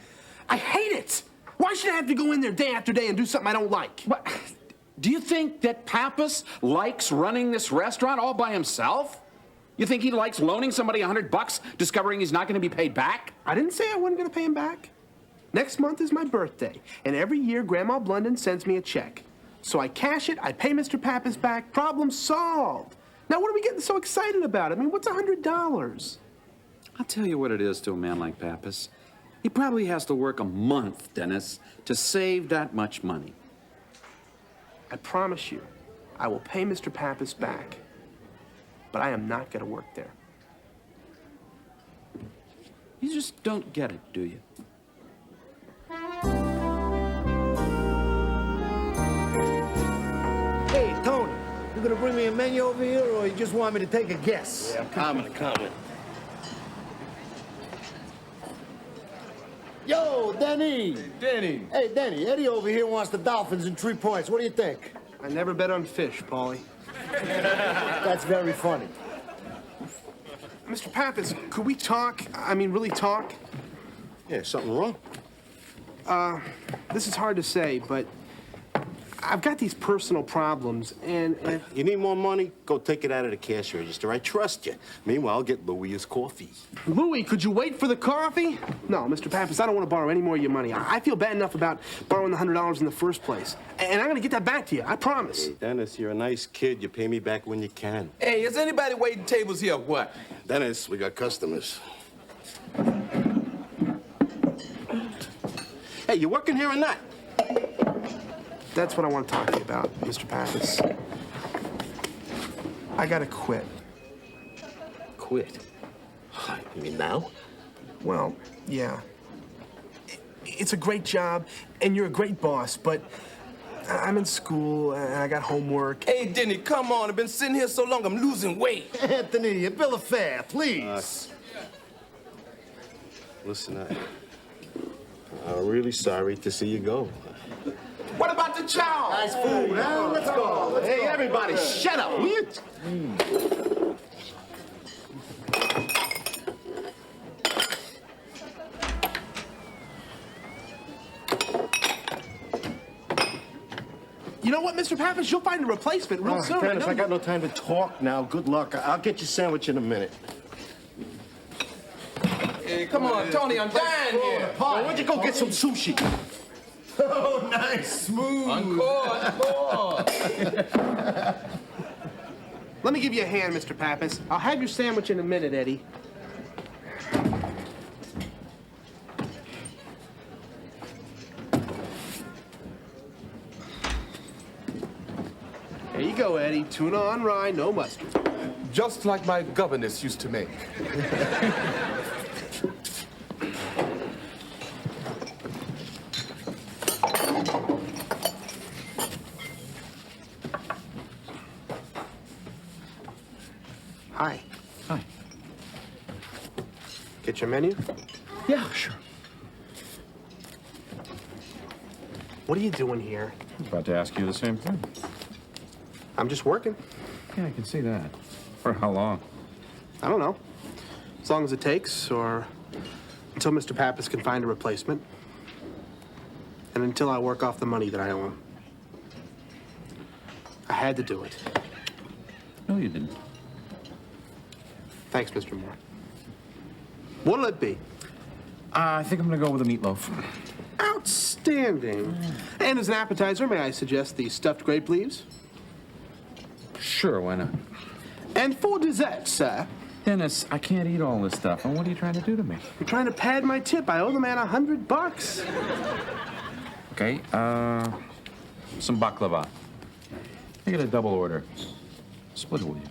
I hate it. Why should I have to go in there day after day and do something I don't like? What? Do you think that Pappas likes running this restaurant all by himself? You think he likes loaning somebody $100, discovering he's not going to be paid back? I didn't say I wasn't going to pay him back. Next month is my birthday, and every year Grandma Blunden sends me a check. So I cash it, I pay Mr. Pappas back, problem solved. Now what are we getting so excited about? I mean, what's $100? I'll tell you what it is to a man like Pappas. He probably has to work a month, Dennis, to save that much money. I promise you, I will pay Mr. Pappas back. But I am not going to work there. You just don't get it, do you? Hey, Tony, you gonna bring me a menu over here, or you just want me to take a guess? Yeah, I'm coming. Yo, Denny! Denny! Hey, Denny, Eddie over here wants the Dolphins in 3 points. What do you think? I never bet on fish, Paulie. That's very funny. Mr. Pappas, could we talk? I mean, really talk? Yeah, something wrong? This is hard to say, but I've got these personal problems, and You need more money? Go take it out of the cash register. I trust you. Meanwhile, I'll get Louis his coffee. Louis, could you wait for the coffee? No, Mr. Pappas, I don't want to borrow any more of your money. I feel bad enough about borrowing the $100 in the first place. And I'm going to get that back to you, I promise. Hey, Dennis, you're a nice kid. You pay me back when you can. Hey, is anybody waiting tables here or what? Dennis, we got customers. Hey, you working here or not? That's what I want to talk to you about, Mr. Pappas. I gotta quit. Quit? You mean now? Well, yeah. It's a great job, and you're a great boss, but I'm in school, and I got homework. Hey, Denny, come on. I've been sitting here so long, I'm losing weight. Anthony, a bill of fare, please. Listen, I'm really sorry to see you go. What about the chow? Nice food, huh? Let's go. Hey, everybody, shut up, will you? You know what, Mr. Pappas? You'll find a replacement real soon. Dennis, I got no time to talk now. Good luck. I'll get your sandwich in a minute. Hey, come on, Tony, I'm dying here. Why don't you go get some sushi? Oh, nice, smooth. Encore. Let me give you a hand, Mr. Pappas. I'll have your sandwich in a minute, Eddie. There you go, Eddie. Tuna on rye, no mustard. Just like my governess used to make. Hi. Hi. Get your menu? Yeah, sure. What are you doing here? I was about to ask you the same thing. I'm just working. Yeah, I can see that. For how long? I don't know. As long as it takes, or until Mr. Pappas can find a replacement. And until I work off the money that I owe him. I had to do it. No, you didn't. Thanks, Mr. Moore. What'll it be? I think I'm gonna go with a meatloaf. Outstanding. And as an appetizer, may I suggest the stuffed grape leaves? Sure, why not? And for dessert, sir? Dennis, I can't eat all this stuff. And what are you trying to do to me? I'm trying to pad my tip. I owe the man $100. Okay, some baklava. I get a double order. Split it with you.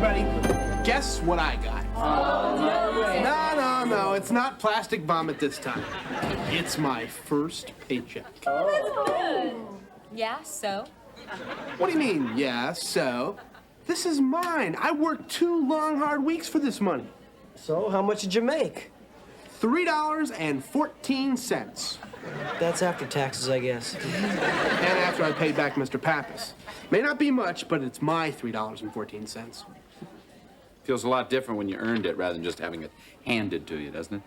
everybody, guess what I got? No, it's not plastic vomit this time. It's my first paycheck. Yeah, so? What do you mean, yeah, so? This is mine. I worked 2 long, hard weeks for this money. So, how much did you make? $3.14. That's after taxes, I guess. And after I paid back Mr. Pappas. May not be much, but it's my $3.14. Feels a lot different when you earned it rather than just having it handed to you, doesn't it?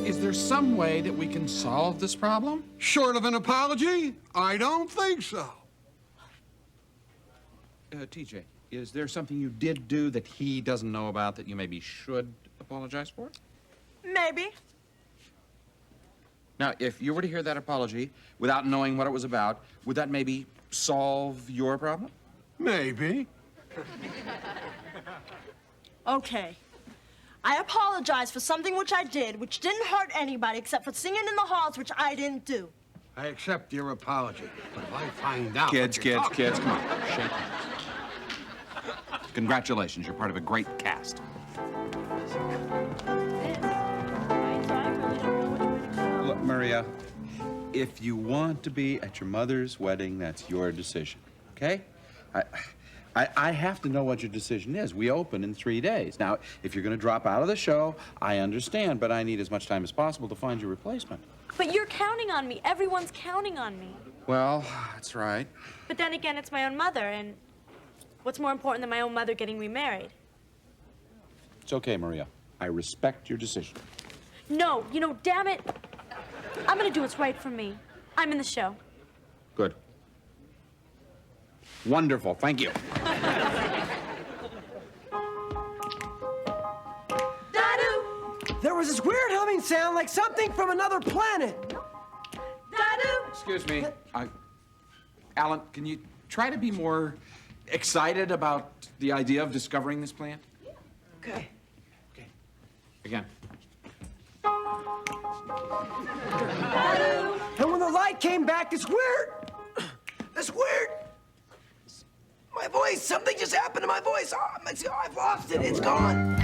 Is there some way that we can solve this problem? Short of an apology? I don't think so. TJ, is there something you did do that he doesn't know about that you maybe should apologize for? Maybe. Now, if you were to hear that apology without knowing what it was about, would that maybe solve your problem? Maybe. Okay. I apologize for something which I did, which didn't hurt anybody except for singing in the halls, which I didn't do. I accept your apology, but if I find out... Kids, come on, shake hands. Congratulations, you're part of a great cast. Look, Maria, if you want to be at your mother's wedding, that's your decision, okay? I have to know what your decision is. We open in 3 days. Now, if you're going to drop out of the show, I understand, but I need as much time as possible to find your replacement. But you're counting on me. Everyone's counting on me. Well, that's right. But then again, it's my own mother, and what's more important than my own mother getting remarried? It's okay, Maria. I respect your decision. No, damn it. I'm gonna do what's right for me. I'm in the show. Good. Wonderful. Thank you. There was this weird humming sound like something from another planet. Excuse me. Alan, can you try to be more excited about the idea of discovering this plant? Okay. Again. And when the light came back, this weird, my voice, something just happened to my voice. Oh, I've lost it, it's gone.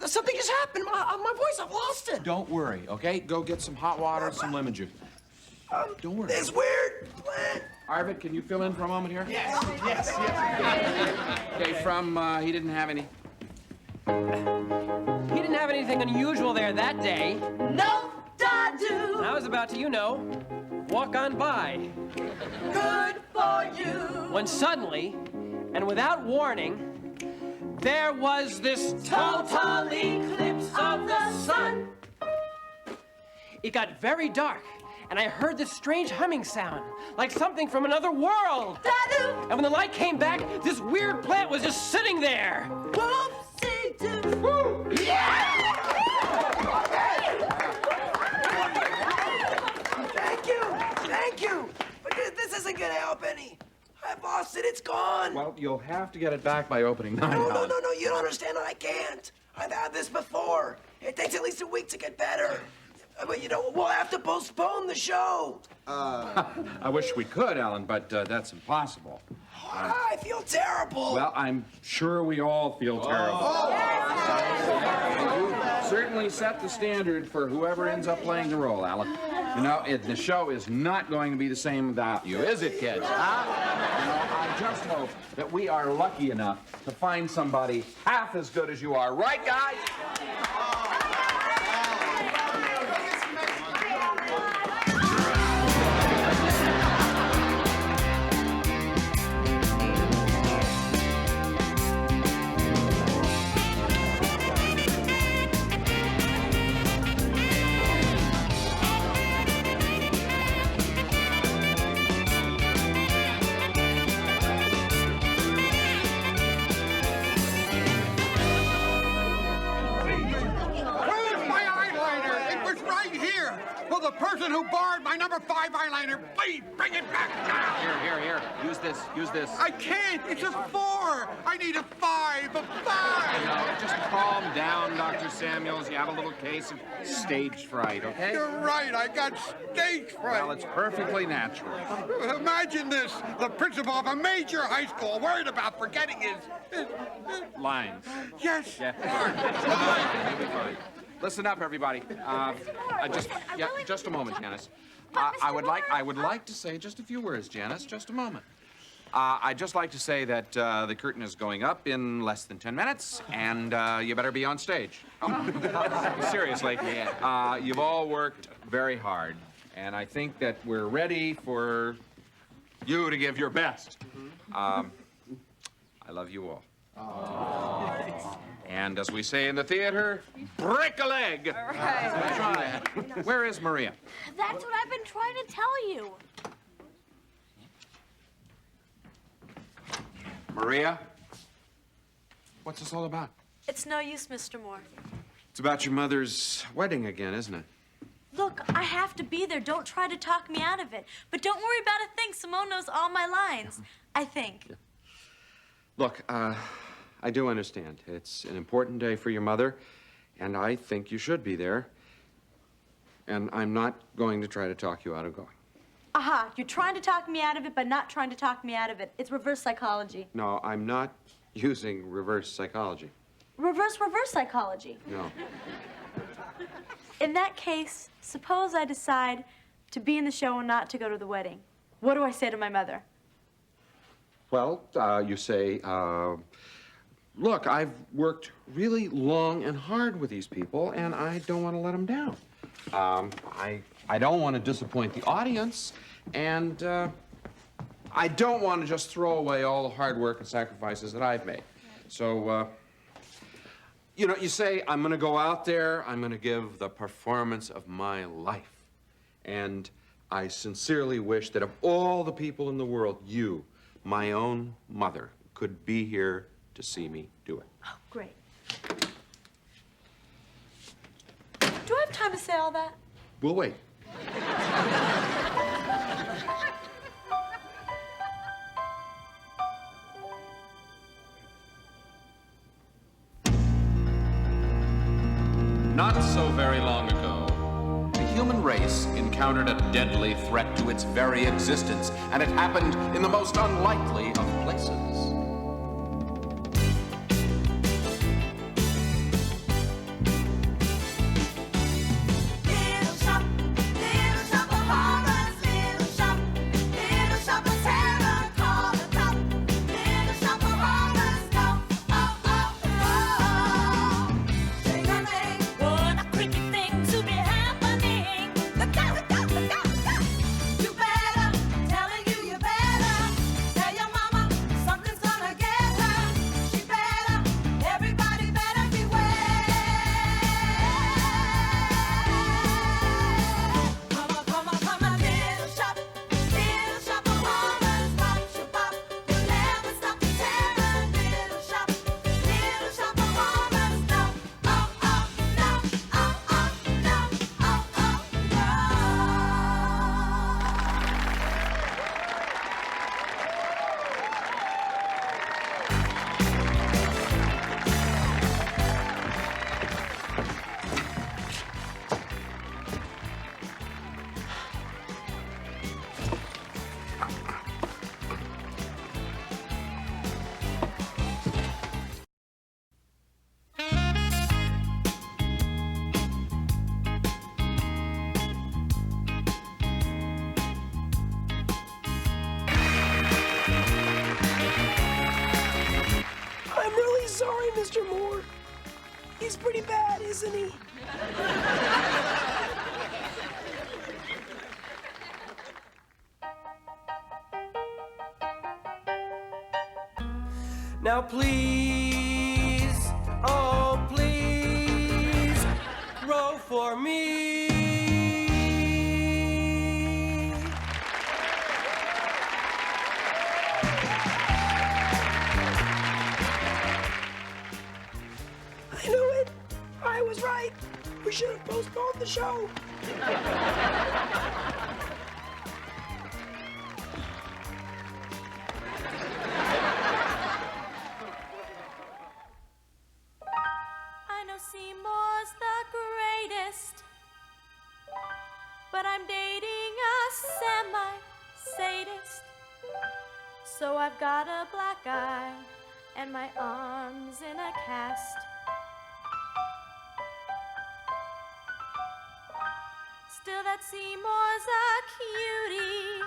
Something just happened, my voice, I've lost it. Don't worry, okay? Go get some hot water and some lemon juice. Don't worry. This weird plant. Arvid, can you fill in for a moment here? Yes. Okay, he didn't have any. He didn't have anything unusual there that day. No, Dadu. And I was about to, walk on by. Good for you. When suddenly, and without warning, there was this Total eclipse of the sun. It got very dark, and I heard this strange humming sound, like something from another world. Dadu. And when the light came back, this weird plant was just sitting there. Whoopsie-doo. Yeah! Thank you. But this isn't gonna help any. I've lost it, it's gone. Well, you'll have to get it back by opening night. No, you don't understand. I can't. I've had this before. It takes at least a week to get better. But we'll have to postpone the show. I wish we could, Alan, but that's impossible. I feel terrible. Well, I'm sure we all feel terrible. You certainly set the standard for whoever ends up playing the role, Alan. You know, the show is not going to be the same without you, is it, kids? Huh? You know, I just hope that we are lucky enough to find somebody half as good as you are. Right, guys? The person who borrowed my number 5 eyeliner, please bring it back now. Here. Use this. I can't. It's a 4. I need a 5. A 5. No, just calm down, Dr. Samuels. You have a little case of stage fright, okay? You're right. I got stage fright. Well, it's perfectly natural. Imagine this. The principal of a major high school worried about forgetting his Lines. Yes. Yeah. You'll be fine. Listen up, everybody. Just a moment, Janice. I would like to say just a few words, Janice. Just a moment. I'd just like to say that the curtain is going up in less than 10 minutes, and you better be on stage. Seriously. You've all worked very hard, and I think that we're ready for you to give your best. I love you all. And as we say in the theater, break a leg. All right. Where is Maria? That's what I've been trying to tell you. Maria? What's this all about? It's no use, Mr. Moore. It's about your mother's wedding again, isn't it? Look, I have to be there. Don't try to talk me out of it. But don't worry about a thing. Simone knows all my lines, I think. Yeah. Look, I do understand. It's an important day for your mother, and I think you should be there. And I'm not going to try to talk you out of going. Aha, you're trying to talk me out of it, but not trying to talk me out of it. It's reverse psychology. No, I'm not using reverse psychology. Reverse psychology. No. In that case, suppose I decide to be in the show and not to go to the wedding. What do I say to my mother? Well, you say, look, I've worked really long and hard with these people, and I don't want to let them down. I don't want to disappoint the audience, and I don't want to just throw away all the hard work and sacrifices that I've made. So, you know, you say, I'm going to go out there, I'm going to give the performance of my life. And I sincerely wish that of all the people in the world, you, my own mother, could be here to see me do it. Oh, great. Do I have time to say all that? We'll wait. Not so very long ago, the human race encountered a deadly threat to its very existence, and it happened in the most unlikely of places. You better, telling you better, tell your mama something's gonna isn't he? Now please, oh please, row for me. I knew it. I was right. We should have postponed the show. I know Seymour's the greatest, but I'm dating a semi-sadist. So I've got a black eye and my arms in a cast. Still, that Seymour's a cutie.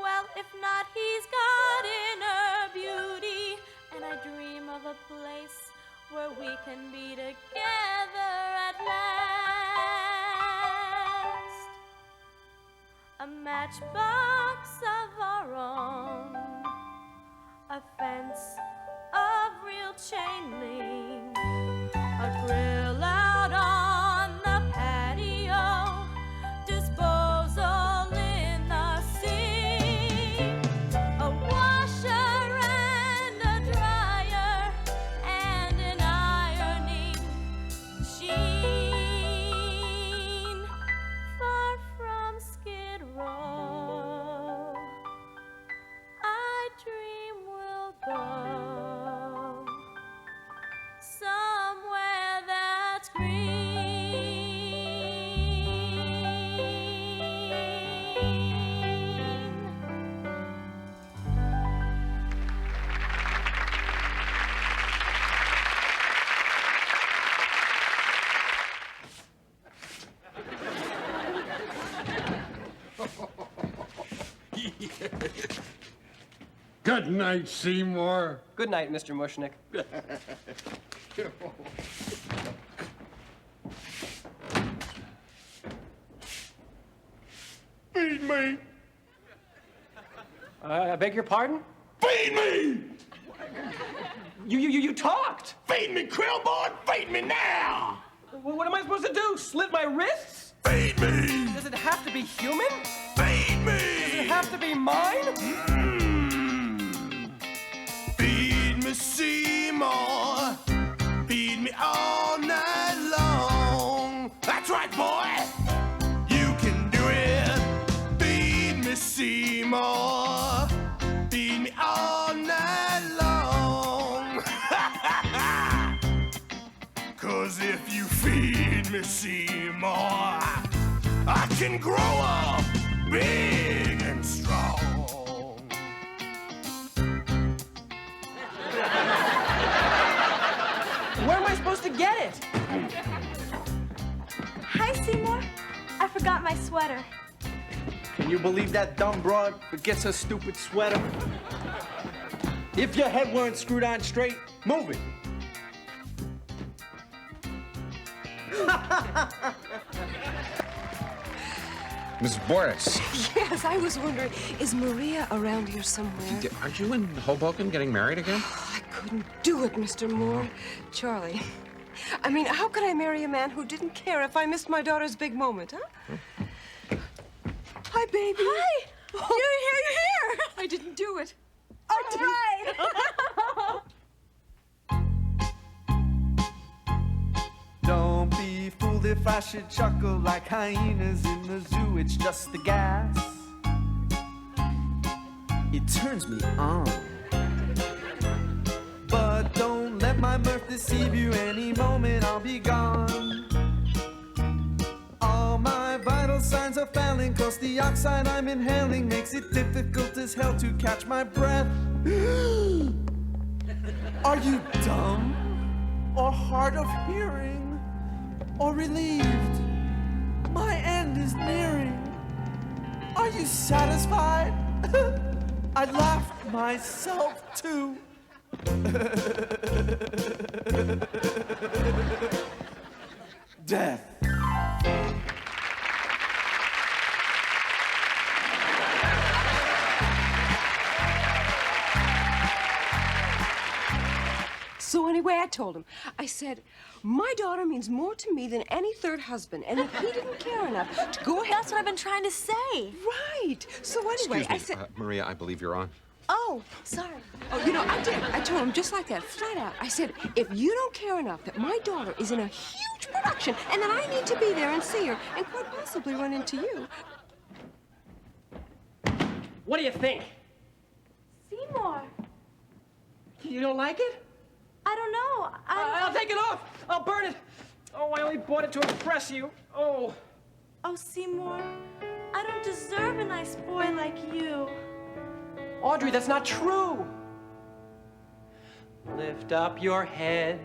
Well, if not, he's got inner beauty. And I dream of a place where we can be together at last. A matchbox of our own, a fence of real chain link, a grill out on the patio, disposal in the sink, a washer and a dryer, and an ironing machine. Far from Skid Row, I dream we'll go somewhere that's Good night, Seymour. Good night, Mr. Mushnick. Feed me. I beg your pardon? Feed me! You talked! Feed me, Krillborn! Feed me now! What am I supposed to do? Slit my wrists? Feed me! Does it have to be human? Feed me! Does it have to be mine? Feed me, Seymour. Feed me all night long. That's right, boy. You can do it. Feed me, Seymour. Feed me all night long. 'Cause if you feed me, Seymour, I can grow up big and strong. Where am I supposed to get it? Hi, Seymour. I forgot my sweater. Can you believe that dumb broad forgets her stupid sweater? If your head weren't screwed on straight, move it. Ms. Boris, Yes, I was wondering, is Maria around here somewhere? are you in Hoboken getting married again? I couldn't do it, Mr. Moore. Charlie, I mean, how could I marry a man who didn't care if I missed my daughter's big moment, huh? Hi, baby. Hi. You're here. I didn't do it. All right. Don't be fooled if I should chuckle like hyenas in the zoo. It's just the gas. It turns me on. But don't let my mirth deceive you. Any moment I'll be gone. All my vital signs are failing, 'cause the oxide I'm inhaling makes it difficult as hell to catch my breath. Are you dumb? Or hard of hearing? Or relieved? My end is nearing. Are you satisfied? I laughed myself to Death. So anyway, I told him. I said, my daughter means more to me than any third husband, and if he didn't care enough to go ahead... That's what I've been trying to say. Right. So anyway, Excuse me, I said... Maria, I believe you're on. Oh, sorry. Oh, you know, I did. I told him just like that, flat out. I said, if you don't care enough that my daughter is in a huge production and that I need to be there and see her and quite possibly run into you... What do you think? Seymour, You don't like it? I don't know. I'll take it off. I'll burn it. Oh, I only bought it to impress you. Oh. Oh, Seymour, I don't deserve a nice boy like you. Audrey, that's not true. Lift up your head.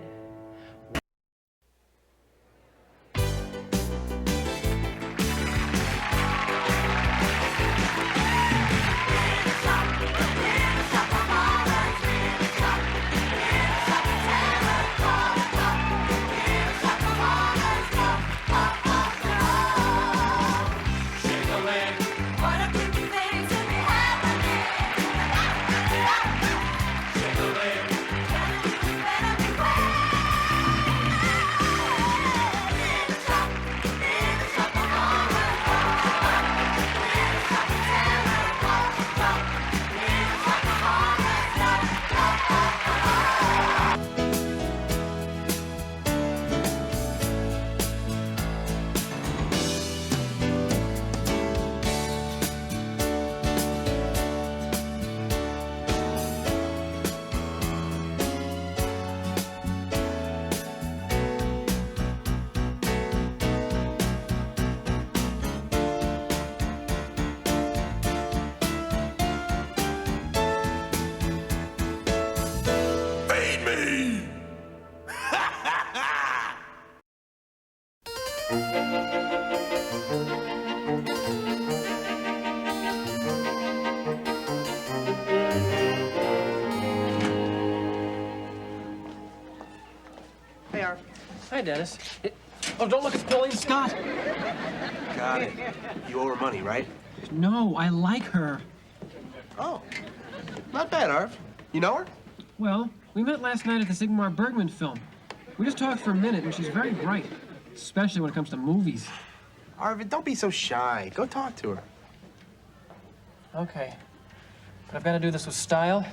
Hey, Arv. Hi, Dennis. Oh, don't look, it's Pauline Scott. Got it. You owe her money, right? No, I like her. Oh, not bad, Arv. You know her? Well, we met last night at the Sigmar Bergman film. We just talked for a minute, and she's very bright, especially when it comes to movies. Arvid, don't be so shy. Go talk to her. Okay. But I've got to do this with style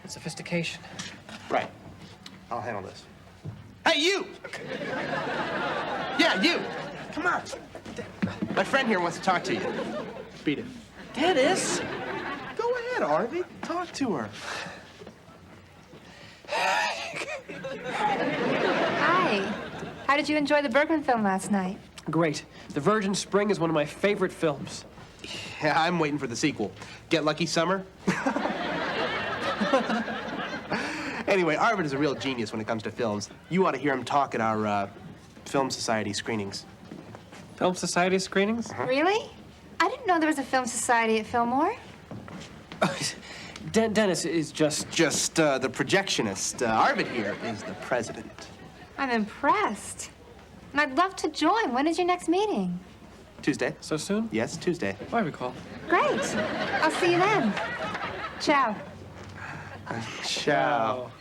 and sophistication. Right. I'll handle this. Hey, you! Yeah, you! Come on. My friend here wants to talk to you. Beat it. Dennis! Go ahead, Arvid. Talk to her. Hi. How did you enjoy the Bergman film last night? Great. The Virgin Spring is one of my favorite films. Yeah, I'm waiting for the sequel. Get Lucky Summer? Anyway, Arvid is a real genius when it comes to films. You ought to hear him talk at our Film Society screenings. Film Society screenings? Really? I didn't know there was a film society at Fillmore. Dennis is just the projectionist. Arvid here is the president. I'm impressed. And I'd love to join. When is your next meeting? Tuesday. So soon? Yes, Tuesday. I recall. Great. I'll see you then. Ciao. Ciao.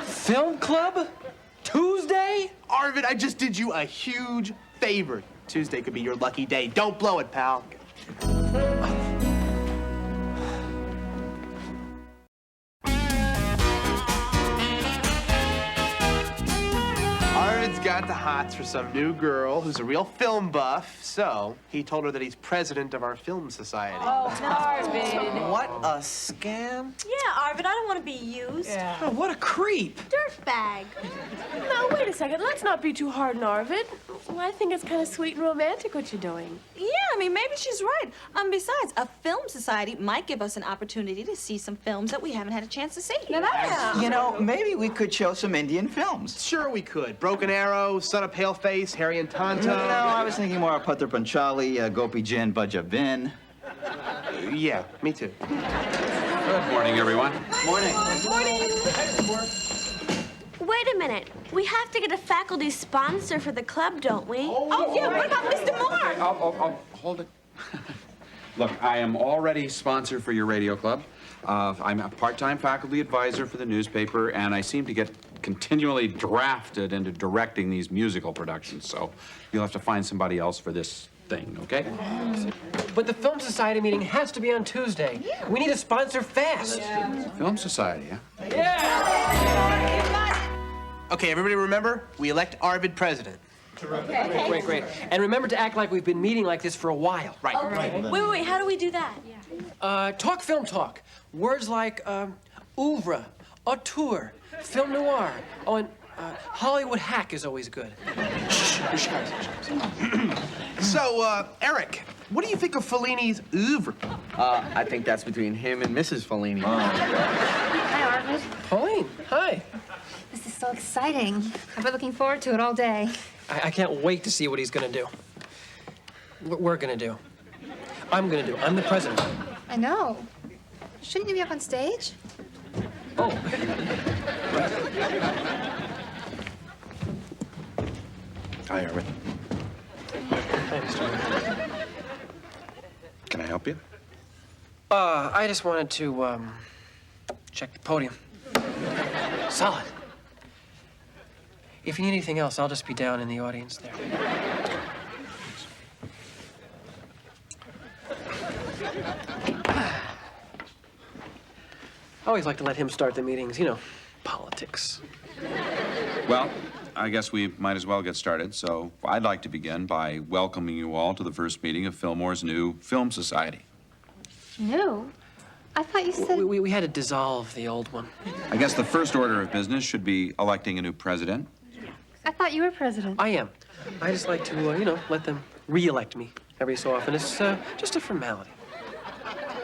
Film club? Tuesday? Arvid, I just did you a huge favor. Tuesday could be your lucky day. Don't blow it, pal. Arvid's got the hots for some new girl who's a real film buff, so he told her that he's president of our film society. Oh, Arvid. What a scam. Yeah, Arvid, I don't want to be used. Oh, what a creep. Dirtbag. No, wait a second. Let's not be too hard on Arvid. Well, I think it's kind of sweet and romantic what you're doing. Yeah, I mean, maybe she's right. Besides, a film society might give us an opportunity to see some films that we haven't had a chance to see. You know, maybe we could show some Indian films. Sure we could. Broken Arrow, Son of Paleface, Harry and Tonto. No, I was thinking more of Patra Panchali, Gopi Jin, Bajavin. Yeah, me too. Good morning, everyone. Morning. Wait a minute. We have to get a faculty sponsor for the club, don't we? Oh, yeah, what about Mr. Moore? I'll hold it. Look, I am already sponsor for your radio club. I'm a part-time faculty advisor for the newspaper, and I seem to get continually drafted into directing these musical productions, so you'll have to find somebody else for this thing, okay? But the Film Society meeting has to be on Tuesday. We need a sponsor fast. Film Society, huh? Okay, everybody remember? We elect Arvid president. Great. And remember to act like we've been meeting like this for a while. Right. Wait, how do we do that? Talk film talk. Words like oeuvre, auteur, film noir. Oh, and Hollywood hack is always good. So, Eric, what do you think of Fellini's oeuvre? I think that's between him and Mrs. Fellini. Hi, Arvid. Pauline, hi. This is so exciting. I've been looking forward to it all day. I can't wait to see what he's gonna do. We're gonna do. I'm gonna do. I'm the president. I know. Shouldn't you be up on stage? Oh. Hi, Arvid. Hi, Mr. Can I help you? I just wanted to, check the podium. Solid. If you need anything else, I'll just be down in the audience there. I always like to let him start the meetings, you know, politics. Well, I guess we might as well get started. So I'd like to begin by welcoming you all to the first meeting of Fillmore's new Film Society. No. I thought you said... We had to dissolve the old one. I guess the first order of business should be electing a new president. I thought you were president. I am. I just like to, you know, let them re-elect me every so often. It's just a formality.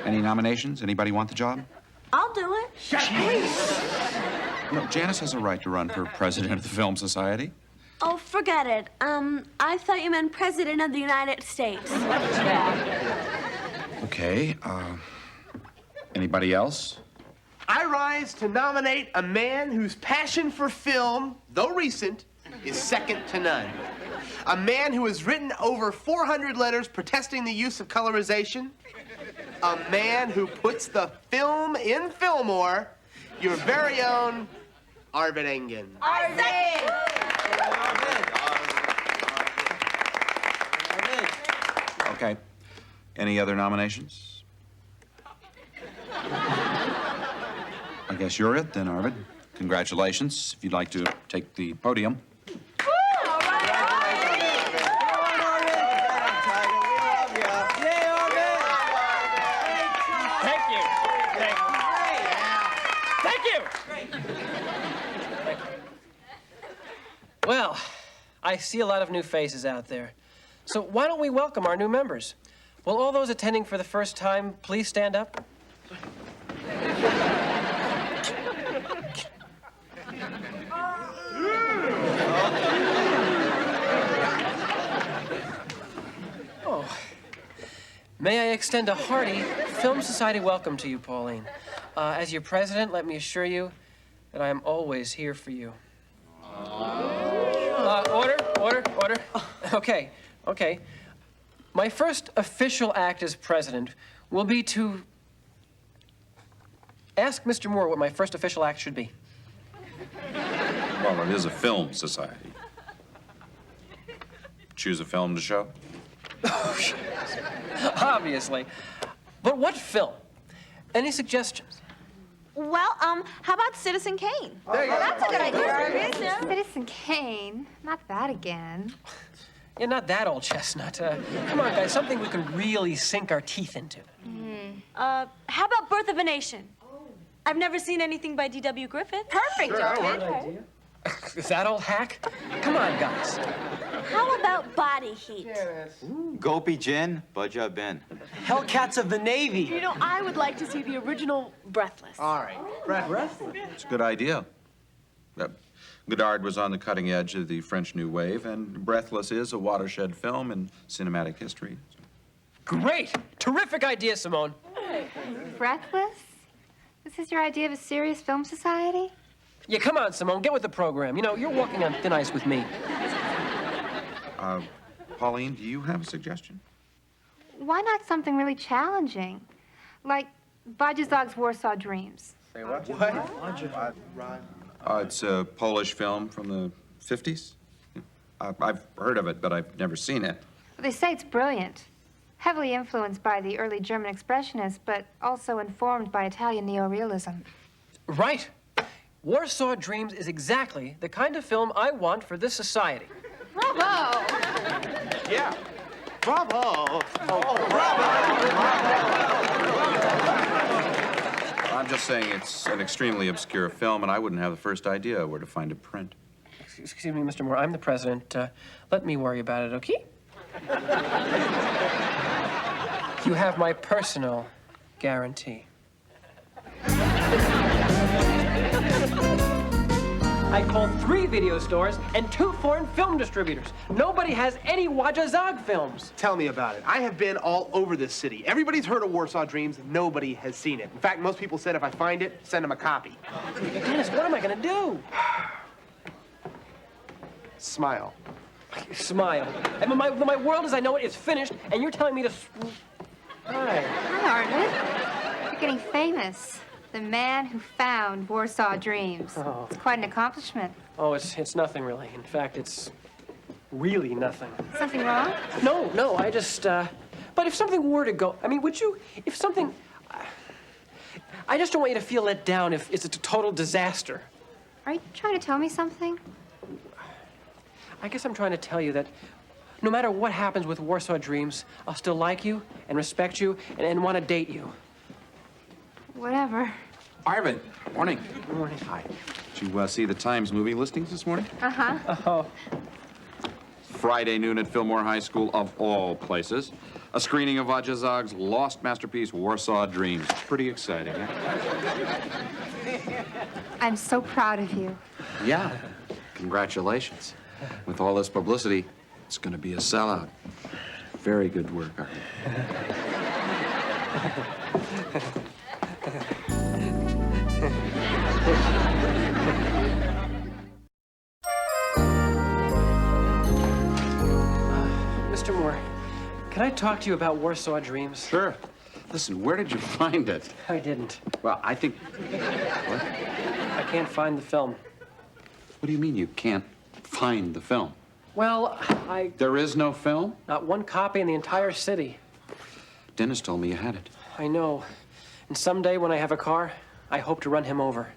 Any nominations? Anybody want the job? I'll do it. No, Janice has a right to run for president of the Film Society. Oh, forget it. I thought you meant president of the United States. Okay, anybody else? I rise to nominate a man whose passion for film, though recent, is second to none. A man who has written over 400 letters protesting the use of colorization. A man who puts the film in Fillmore. Your very own Arvid Engen. Okay. Any other nominations? I guess you're it then, Arvid. Congratulations. If you'd like to take the podium. Well, I see a lot of new faces out there. So why don't we welcome our new members? Will all those attending for the first time please stand up? Oh. May I extend a hearty Film Society welcome to you, Pauline. As your president, let me assure you that I am always here for you. Order. Okay. My first official act as president will be to ask Mr. Moore what my first official act should be. Well, it is a film society. Choose a film to show? Obviously. But what film? Any suggestions? Well, how about Citizen Kane? That's a good idea. Citizen Kane. Not that again. Yeah, not that old chestnut. Come on, guys, something we can really sink our teeth into. How about Birth of a Nation? I've never seen anything by D.W. Griffith. Perfect, Arvid. Is that old hack? Come on, guys. How about Body Heat? Gopi Jin, Budja Bin. Hellcats of the Navy. You know, I would like to see the original Breathless. All right. Breathless? It's a good idea. Godard was on the cutting edge of the French New Wave, and Breathless is a watershed film in cinematic history. Great! Terrific idea, Simone. Breathless? This is your idea of a serious film society? Yeah, come on, Simone, get with the program. You know, you're walking on thin ice with me. Pauline, do you have a suggestion? Why not something really challenging? Like Vajazog's Warsaw Dreams. Say what? It's a Polish film from the 50s. I've heard of it, but I've never seen it. They say it's brilliant. Heavily influenced by the early German Expressionists, but also informed by Italian neorealism. Right. Warsaw Dreams is exactly the kind of film I want for this society. Bravo! Yeah. Bravo! I'm just saying it's an extremely obscure film, and I wouldn't have the first idea where to find a print. Excuse me, Mr. Moore, I'm the president. Let me worry about it, okay? You have my personal guarantee. I called 3 video stores and 2 foreign film distributors. Nobody has any Wajazog films. Tell me about it. I have been all over this city. Everybody's heard of Warsaw Dreams. Nobody has seen it. In fact, most people said if I find it, send them a copy. Dennis, what am I gonna do? Smile. Smile. I mean, my world as I know it is finished, and you're telling me to... Hi. Hi, Arvid. You're getting famous. The man who found Warsaw Dreams. Oh. It's quite an accomplishment. Oh, it's nothing, really. In fact, it's really nothing. Something wrong? No, I just, But if something were to go... I mean, would you... If something... I just don't want you to feel let down if it's a total disaster. Are you trying to tell me something? I guess I'm trying to tell you that no matter what happens with Warsaw Dreams, I'll still like you and respect you and want to date you. Whatever. Arvid, morning. Good morning. Hi. Did you see the Times movie listings this morning? Uh-huh. Oh. Friday noon at Fillmore High School, of all places. A screening of Vajazog's lost masterpiece, Warsaw Dreams. Pretty exciting, huh? I'm so proud of you. Yeah. Congratulations. With all this publicity, it's going to be a sellout. Very good work, Arvid. Mr. Moore, can I talk to you about Warsaw Dreams? Sure. Listen, where did you find it? I didn't. Well, I think... What? I can't find the film. What do you mean you can't find the film? Well, There is no film? Not one copy in the entire city. Dennis told me you had it. I know. And someday when I have a car, I hope to run him over.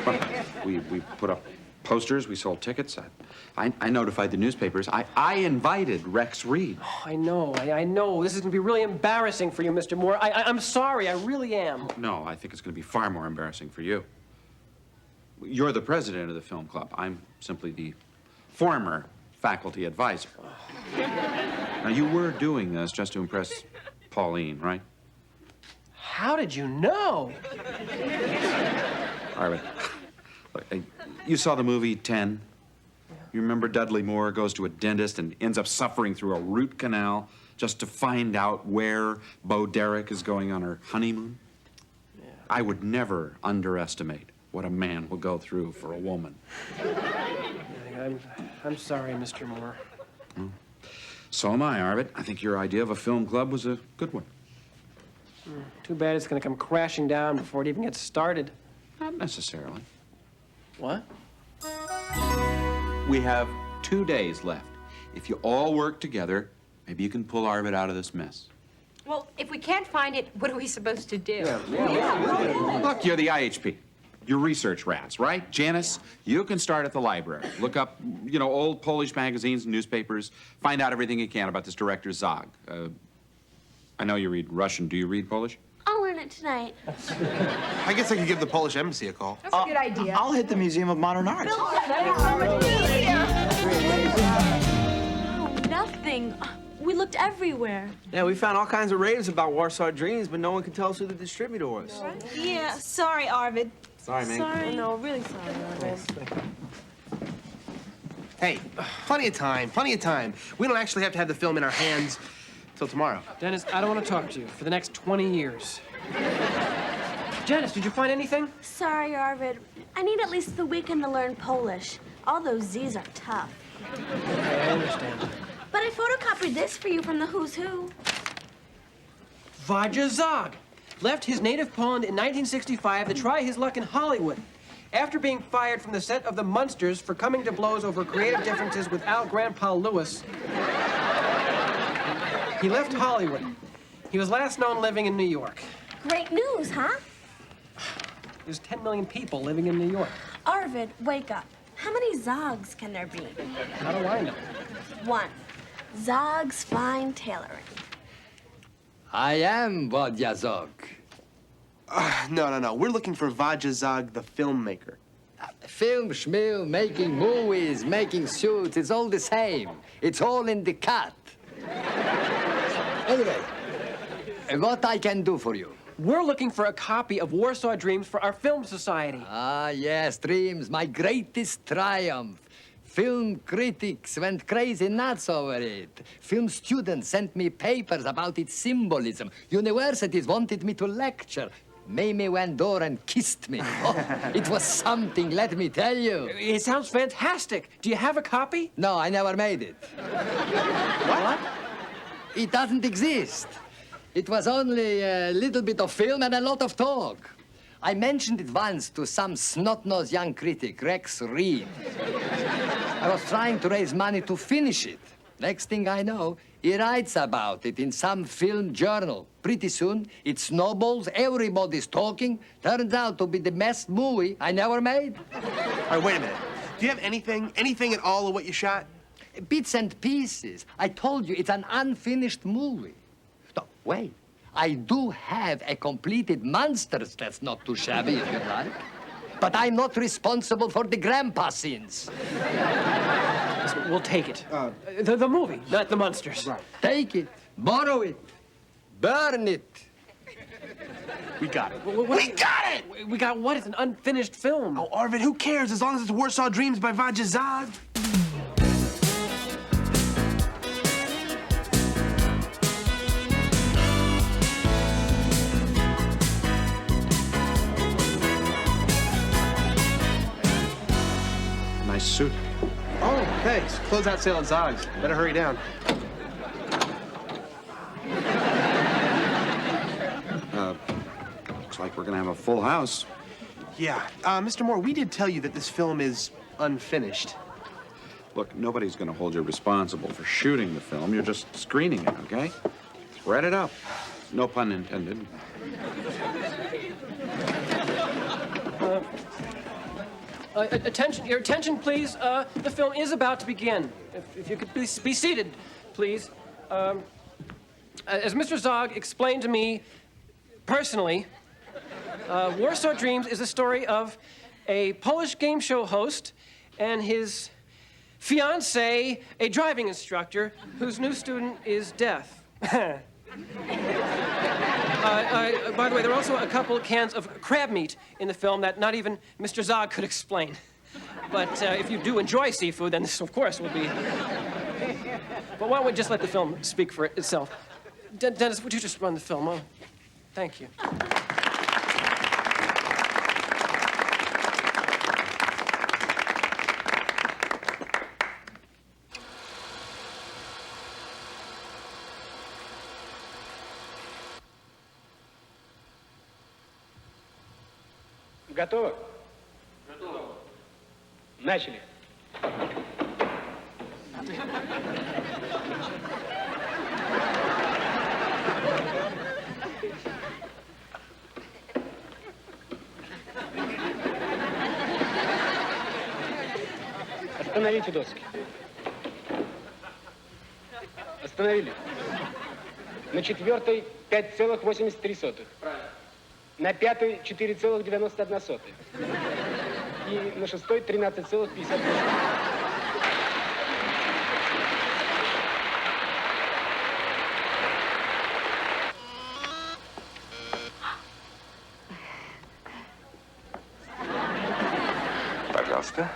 Well, we put up posters, we sold tickets. I notified the newspapers. I invited Rex Reed. Oh, I know. This is going to be really embarrassing for you, Mr. Moore. I'm sorry, I really am. No, I think it's going to be far more embarrassing for you. You're the president of the film club. I'm simply the former faculty advisor. Now, you were doing this just to impress Pauline, right? How did you know? Arvid, look, you saw the movie 10? You remember Dudley Moore goes to a dentist and ends up suffering through a root canal just to find out where Bo Derek is going on her honeymoon? Yeah. I would never underestimate what a man will go through for a woman. I'm sorry, Mr. Moore. Well, so am I, Arvid. I think your idea of a film club was a good one. Too bad it's going to come crashing down before it even gets started. Not necessarily. What? We have 2 days left. If you all work together, maybe you can pull Arvid out of this mess. Well, if we can't find it, what are we supposed to do? Look, you're the IHP. You're research rats, right? Janice, you can start at the library. Look up, old Polish magazines and newspapers. Find out everything you can about this director, Zog. I know you read Russian. Do you read Polish? I'll learn it tonight. I guess I could give the Polish embassy a call. That's a good idea. I'll hit the Museum of Modern Art. Nothing. We looked everywhere. Yeah, we found all kinds of raves about Warsaw Dreams, but no one could tell us who the distributor was. Yeah, sorry, Arvid. Sorry, man. Sorry. No, really sorry, Arvid. Hey, plenty of time. We don't actually have to have the film in our hands till tomorrow. Dennis, I don't want to talk to you for the next 20 years. Janice, did you find anything? Sorry, Arvid. I need at least the weekend to learn Polish. All those Z's are tough. Okay, I understand. But I photocopied this for you from the Who's Who. Wojciech Zog left his native Poland in 1965 to try his luck in Hollywood. After being fired from the set of The Munsters for coming to blows over creative differences with Al Grandpa Lewis, he left Hollywood. He was last known living in New York. Great news, huh? There's 10 million people living in New York. Arvid, wake up. How many Zogs can there be? How do I know? 1. Zog's Fine Tailoring. I am Vodya Zog. No. We're looking for Vodya Zog, the filmmaker. Film, schmil, making movies, making suits, it's all the same. It's all in the cut. Anyway, what I can do for you? We're looking for a copy of Warsaw Dreams for our film society. Ah, yes, Dreams, my greatest triumph. Film critics went crazy nuts over it. Film students sent me papers about its symbolism. Universities wanted me to lecture. Mamie went door and kissed me. Oh, it was something, let me tell you. It sounds fantastic. Do you have a copy? No, I never made it. What? It doesn't exist. It was only a little bit of film and a lot of talk. I mentioned it once to some snot-nosed young critic, Rex Reed. I was trying to raise money to finish it. Next thing I know, he writes about it in some film journal. Pretty soon, it snowballs, everybody's talking. Turns out to be the best movie I never made. All right, wait a minute. Do you have anything at all of what you shot? Bits and pieces. I told you, it's an unfinished movie. No, wait. I do have a completed Monsters that's not too shabby, if you like. But I'm not responsible for the grandpa scenes. We'll take it. The movie, not the Munsters. Right. Take it, borrow it, burn it. We got it. We got it! We got what? It's an unfinished film. Oh, Arvid, who cares as long as it's Warsaw Dreams by Vodya Zog? Nice suit. Oh, thanks. Closeout sale at Zog's. Better hurry down. Looks like we're gonna have a full house. Yeah. Mr. Moore, we did tell you that this film is unfinished. Look, nobody's gonna hold you responsible for shooting the film. You're just screening it, okay? Read it up. No pun intended. Your attention, please. The film is about to begin. If you could please be seated, please. As Mr. Zog explained to me personally, Warsaw Dreams is a story of a Polish game show host and his fiancée, a driving instructor, whose new student is deaf. By the way, there are also a couple cans of crab meat in the film that not even Mr. Zog could explain. But if you do enjoy seafood, then this, of course, will be... But why don't we just let the film speak for itself? Dennis, would you just run the film? Oh, thank you. Готово? Готово. Начали. Остановите доски. Остановили. На четвертой 5,83. На пятой 4,91. И на шестой 13,58. Пожалуйста.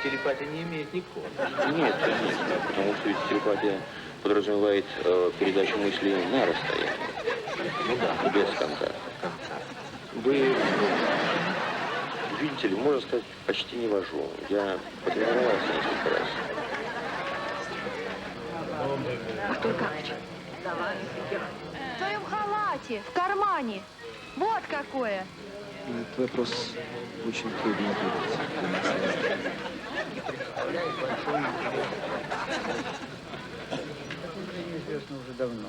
телепатия не имеет никакого. Нет, конечно, потому что ведь телепатия подразумевает передачу мыслей на расстоянии. Ну да, без контакта. Вы, видите ли, можно сказать, почти не вожу. Я потренировался несколько раз. Артур Карлович. В твоем халате, в кармане. Вот какое. Этот вопрос очень трудненький. Известно уже давно.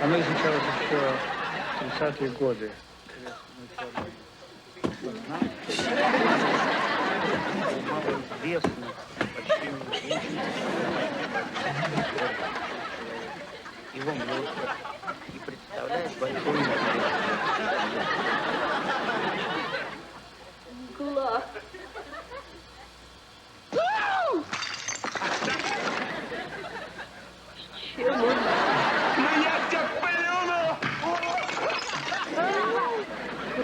Оно изучалось еще в 30-е годы. Малоизвестно, почти неизучено. Его мозг и представляет большой интерес. Глаз. Чем он? Я тебя плюну!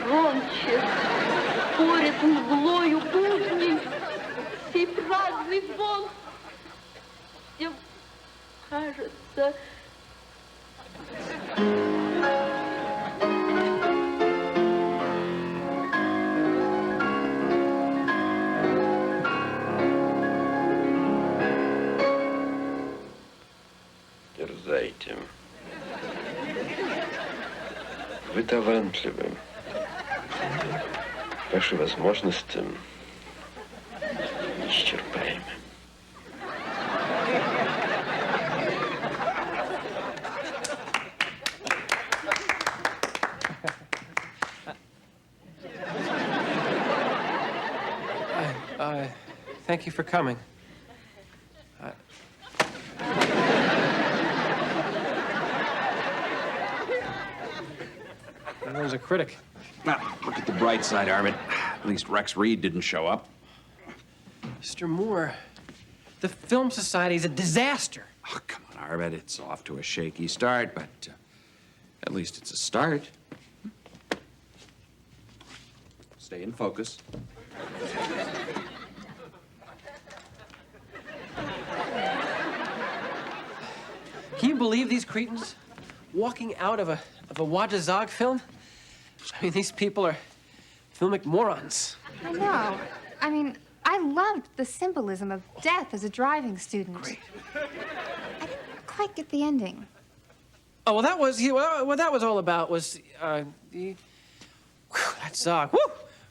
Громче. Поряд мглою будни. Сей праздный звон. Всем кажется... Дерзайте. Вы талантливы. Ваши возможности исчерпаемы. Thank you for coming. Everyone's a critic. Now, look at the bright side, Arvid. At least Rex Reed didn't show up. Mr. Moore, the Film Society's a disaster. Oh, come on, Arvid. It's off to a shaky start, but at least it's a start. Stay in focus. Can you believe these cretins walking out of a Wajda Zog film? I mean, these people are filmic morons. I know. I mean, I loved the symbolism of death as a driving student. Great. I didn't quite get the ending. Oh, well, that was what that was all about was the. Whew, that Zog. Woo!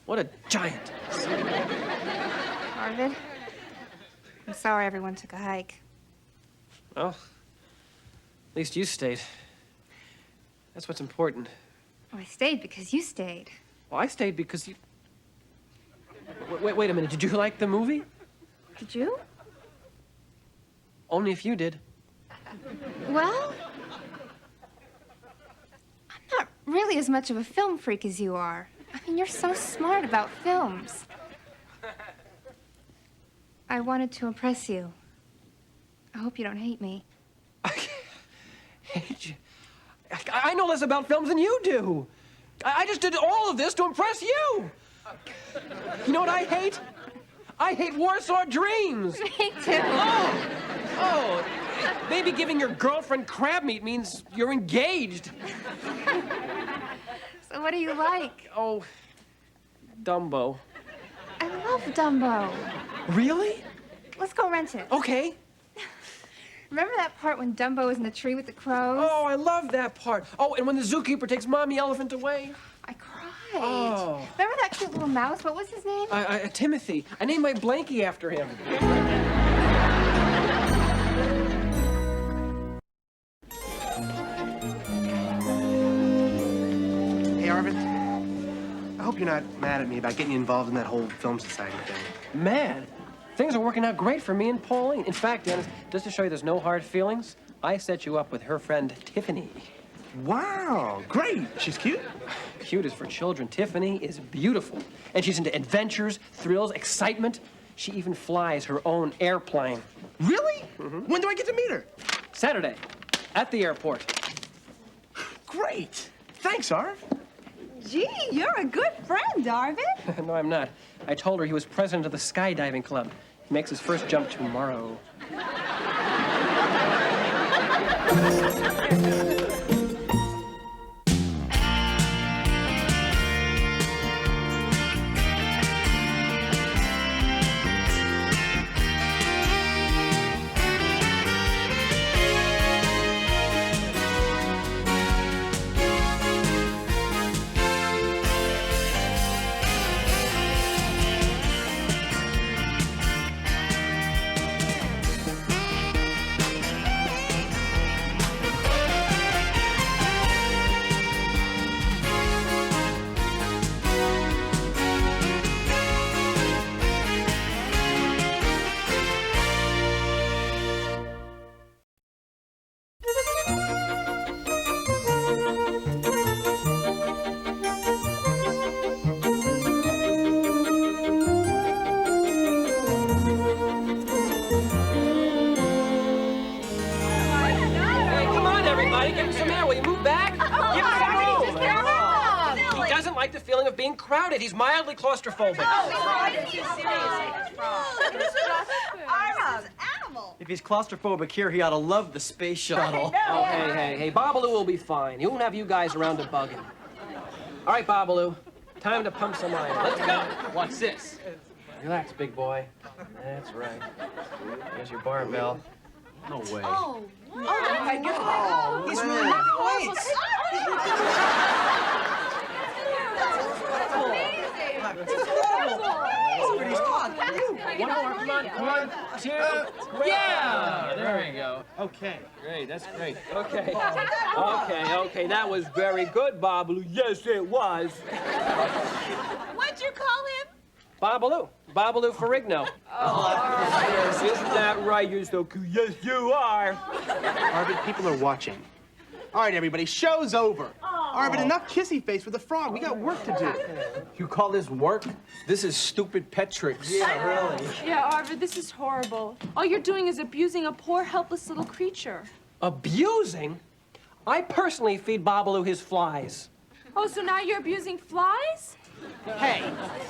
What a giant. Arvid, I'm sorry everyone took a hike. Well, at least you stayed. That's what's important. Well, I stayed because you stayed. Well, I stayed because you... Wait a minute. Did you like the movie? Did you? Only if you did. Well, I'm not really as much of a film freak as you are. I mean, you're so smart about films. I wanted to impress you. I hope you don't hate me. Hate you? I know less about films than you do. I just did all of this to impress you. You know what I hate? I hate Warsaw Dreams. Me too. Oh, maybe giving your girlfriend crab meat means you're engaged. So what do you like? Oh, Dumbo. I love Dumbo. Really? Let's go rent it. Okay. Remember that part when Dumbo was in the tree with the crows? Oh, I love that part. Oh, and when the zookeeper takes Mommy Elephant away. I cried. Oh. Remember that cute little mouse? What was his name? Timothy. I named my blankie after him. Hey, Arvid. I hope you're not mad at me about getting you involved in that whole film society thing. Mad? Things are working out great for me and Pauline. In fact, Dennis, just to show you there's no hard feelings, I set you up with her friend Tiffany. Wow, great. She's cute? Cute is for children. Tiffany is beautiful. And she's into adventures, thrills, excitement. She even flies her own airplane. Really? When do I get to meet her? Saturday, at the airport. Great. Thanks, Arv. Gee, you're a good friend, Arvid. No, I'm not. I told her he was president of the skydiving club. He makes his first jump tomorrow. Crowded. He's mildly claustrophobic. If he's claustrophobic here, he ought to love the space shuttle. Oh, hey, Babalu will be fine. He won't have you guys around to bug him. All right, Babalu, time to pump some iron. Let's go. What's this? Relax, big boy. That's right. Here's your barbell. No way. Oh, my God. He's really lifting weights. One more, come on. 1, 2, yeah! There we go. Okay. Great, that's great. Okay. Okay, that was very good, Babalu. Yes, it was. What'd you call him? Babalu. Babalu Ferrigno. Oh, isn't that right? You're so cool. Yes, you are. Arvid, people are watching. All right, everybody, show's over. Arvid, enough kissy face with the frog. We got work to do. You call this work? This is stupid pet tricks. Yeah, really. Yeah, Arvid, this is horrible. All you're doing is abusing a poor, helpless little creature. Abusing? I personally feed Babalu his flies. Oh, so now you're abusing flies? Hey,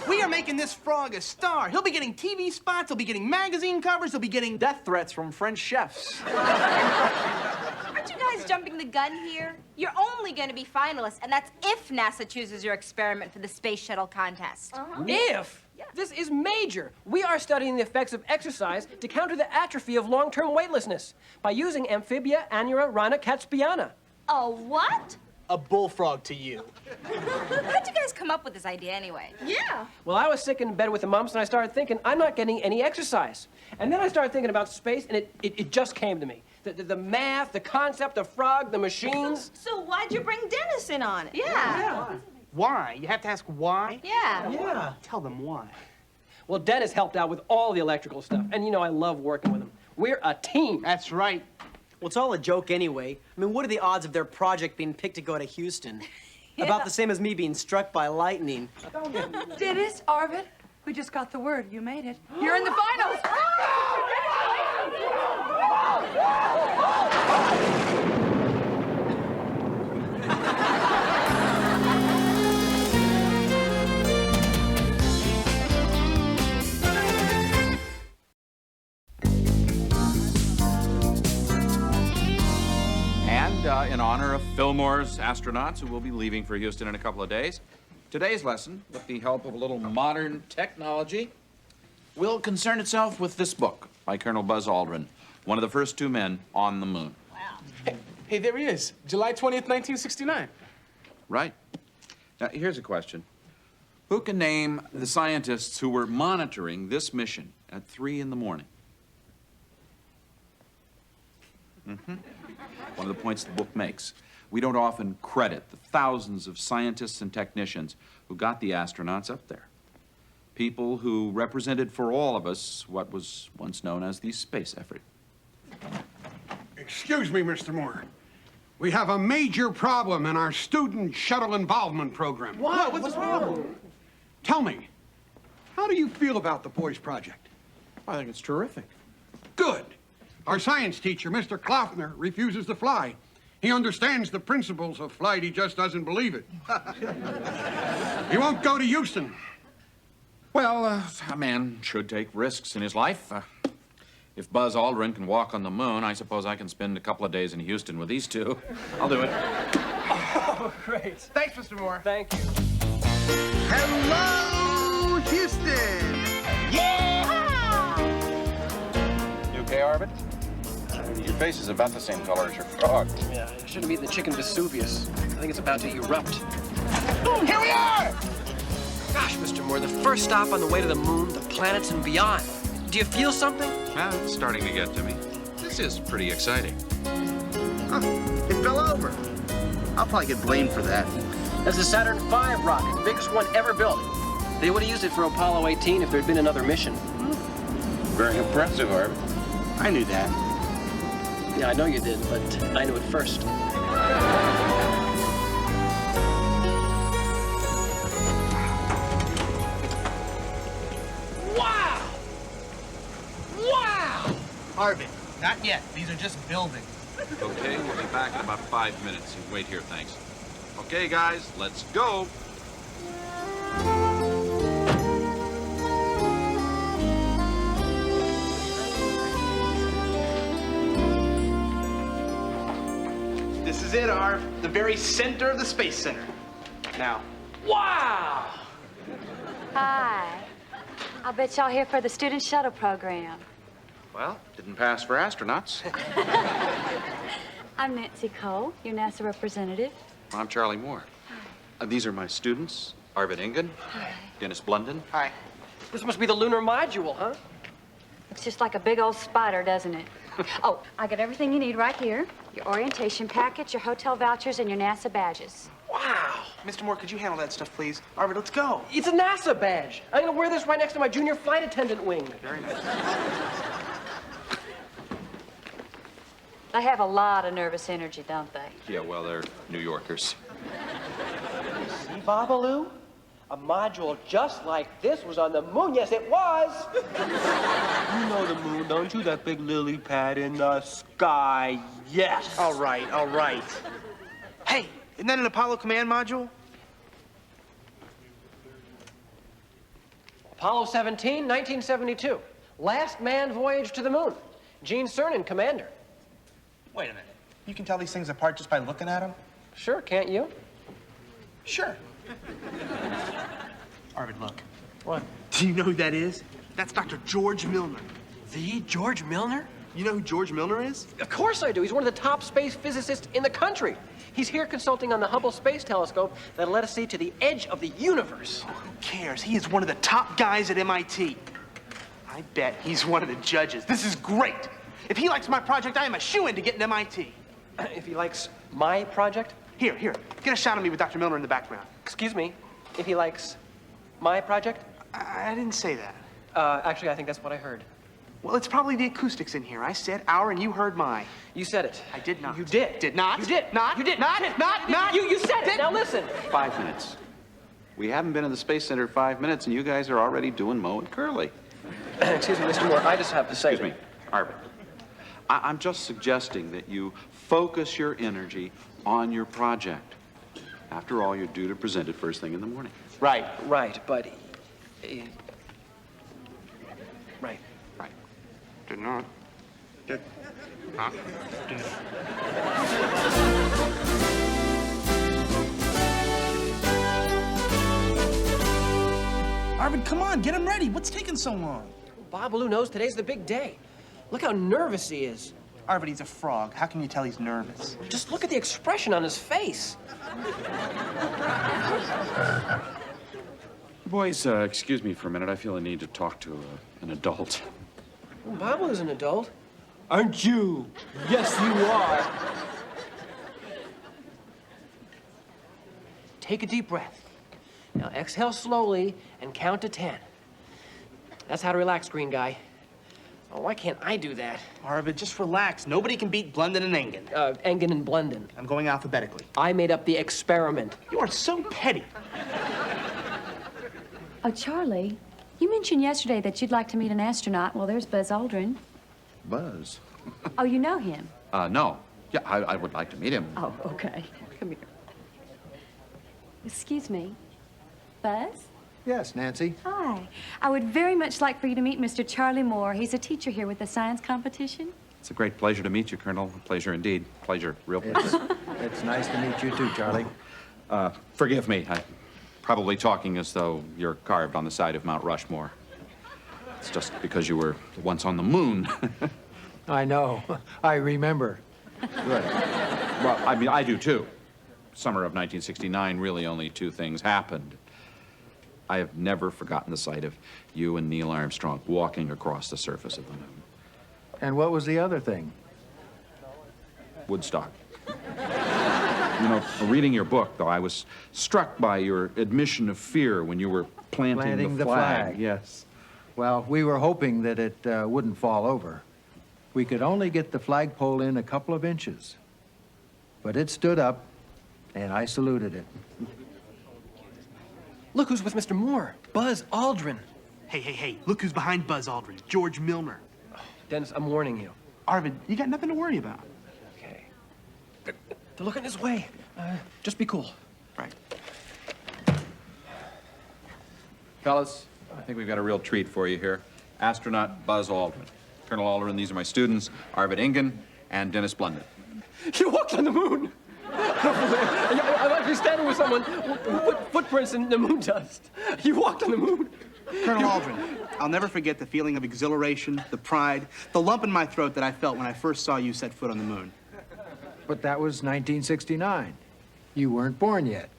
we are making this frog a star. He'll be getting TV spots, he'll be getting magazine covers, he'll be getting death threats from French chefs. Aren't you guys jumping the gun here? You're only going to be finalists, and that's if NASA chooses your experiment for the space shuttle contest. If? Yeah. This is major. We are studying the effects of exercise to counter the atrophy of long-term weightlessness by using Amphibia annua rana catspiana. Oh, what? A bullfrog to you. How'd you guys come up with this idea anyway? Yeah. Well, I was sick in bed with the mumps, and I started thinking, I'm not getting any exercise. And then I started thinking about space, and it just came to me. The math, the concept, the frog, the machines. So why'd you bring Dennis in on it? Yeah. Why? You have to ask why? Yeah. Yeah. Tell them why. Well, Dennis helped out with all the electrical stuff, and you know I love working with him. We're a team. That's right. Well, it's all a joke anyway. I mean, what are the odds of their project being picked to go to Houston? Yeah. About the same as me being struck by lightning. Dennis, Arvid, we just got the word. You made it. You're in the finals. In honor of Fillmore's astronauts who will be leaving for Houston in a couple of days, today's lesson, with the help of a little modern technology, will concern itself with this book by Colonel Buzz Aldrin, one of the first 2 men on the moon. Wow. Hey, there he is. July 20th, 1969. Right. Now, here's a question. Who can name the scientists who were monitoring this mission at 3 in the morning? One of the points the book makes. We don't often credit the thousands of scientists and technicians who got the astronauts up there. People who represented for all of us what was once known as the space effort. Excuse me, Mr. Moore. We have a major problem in our student shuttle involvement program. What? What's the problem? Tell me, how do you feel about the boys' project? I think it's terrific. Good. Our science teacher, Mr. Klaufner, refuses to fly. He understands the principles of flight, he just doesn't believe it. He won't go to Houston. Well, a man should take risks in his life. If Buzz Aldrin can walk on the moon, I suppose I can spend a couple of days in Houston with these two. I'll do it. Oh, great. Thanks, Mr. Moore. Thank you. Hello, Houston. Yeah! You okay, Arvid? Your face is about the same color as your frog. Yeah, I should have eaten the chicken Vesuvius. I think it's about to erupt. Here we are! Gosh, Mr. Moore, the first stop on the way to the moon, the planets and beyond. Do you feel something? Well, it's starting to get to me. This is pretty exciting. Huh, it fell over. I'll probably get blamed for that. That's the Saturn V rocket, biggest one ever built. They would have used it for Apollo 18 if there'd been another mission. Very impressive, Arvid. I knew that. Yeah, I know you did, but I knew it first. Wow! Wow! Arvid, not yet. These are just building. Okay, we'll be back in about 5 minutes. You wait here, thanks. Okay, guys, let's go. This is it, Arv. The very center of the Space Center. Now, wow! Hi. I'll bet y'all here for the Student Shuttle Program. Well, didn't pass for astronauts. I'm Nancy Cole, your NASA representative. I'm Charlie Moore. These are my students, Arvid Ingen, Dennis Blunden. Hi. This must be the lunar module, huh? Looks just like a big old spider, doesn't it? Oh, I got everything you need right here. Your orientation package, your hotel vouchers, and your NASA badges. Wow! Mr. Moore, could you handle that stuff, please? Arvid, let's go. It's a NASA badge. I'm gonna wear this right next to my junior flight attendant wing. Very nice. They have a lot of nervous energy, don't they? Yeah, well, they're New Yorkers. See, Babalu? A module just like this was on the moon. Yes, it was. You know the moon, don't you? That big lily pad in the sky. Yes. All right, all right. Hey, isn't that an Apollo command module? Apollo 17, 1972. Last manned voyage to the moon. Gene Cernan, commander. Wait a minute. You can tell these things apart just by looking at them? Sure, can't you? Sure. Arvid, look. What? Do you know who that is? That's Dr. George Milner. The George Milner? You know who George Milner is? Of course I do. He's one of the top space physicists in the country. He's here consulting on the Hubble Space Telescope that'll let us see to the edge of the universe. Oh, who cares? He is one of the top guys at MIT. I bet he's one of the judges. This is great. If he likes my project, I am a shoo-in to get an MIT. If he likes my project? Here, get a shot of me with Dr. Milner in the background. Excuse me, if he likes my project? I didn't say that. Actually, I think that's what I heard. Well, it's probably the acoustics in here. I said our and you heard my. You said it. I did not. You did. Did not. You did. Not. You did. Not. You said it. Now listen. 5 minutes. We haven't been in the Space Center 5 minutes, and you guys are already doing Moe and Curly. Excuse me, Mr. Moore, I just have to say. Excuse me, Arvid. I'm just suggesting that you focus your energy on your project. After all, you're due to present it first thing in the morning. Right, but... right. Did not. Did not. Did. Arvid, come on, get him ready. What's taking so long? Babalu knows today's the big day. Look how nervous he is. Arvid, he's a frog. How can you tell he's nervous? Just look at the expression on his face. Boys, excuse me for a minute. I feel a need to talk to an adult. Babalu's an adult. Aren't you? Yes, you are. Take a deep breath. Now exhale slowly and count to 10. That's how to relax, green guy. Oh, why can't I do that? Arvid, just relax. Nobody can beat Blunden and Engen. Engen and Blunden. I'm going alphabetically. I made up the experiment. You are so petty. Oh, Charlie, you mentioned yesterday that you'd like to meet an astronaut. Well, there's Buzz Aldrin. Buzz? Oh, you know him? No. Yeah, I would like to meet him. Oh, okay. Come here. Excuse me. Buzz? Yes, Nancy. Hi. I would very much like for you to meet Mr. Charlie Moore. He's a teacher here with the science competition. It's a great pleasure to meet you, Colonel. A pleasure indeed. Pleasure, real pleasure. It's nice to meet you too, Charlie. Forgive me. I'm probably talking as though you're carved on the side of Mount Rushmore. It's just because you were once on the moon. I know. I remember. Good. Well, I mean, I do too. Summer of 1969, really only two things happened. I have never forgotten the sight of you and Neil Armstrong walking across the surface of the moon. And what was the other thing? Woodstock. You know, reading your book, though, I was struck by your admission of fear when you were planting the flag. Yes. Well, we were hoping that it wouldn't fall over. We could only get the flagpole in a couple of inches. But it stood up, and I saluted it. Look who's with Mr. Moore. Buzz Aldrin. Hey, look who's behind Buzz Aldrin. George Milner. Dennis, I'm warning you. Arvid, you got nothing to worry about. Okay. They're looking this way. Just be cool. Right. Fellas, I think we've got a real treat for you here. Astronaut Buzz Aldrin. Colonel Aldrin, these are my students, Arvid Ingen and Dennis Blunden. You walked on the moon! I'm actually standing with someone who put footprints in the moon dust. You walked on the moon. Colonel Aldrin, I'll never forget the feeling of exhilaration, the pride, the lump in my throat that I felt when I first saw you set foot on the moon. But that was 1969. You weren't born yet.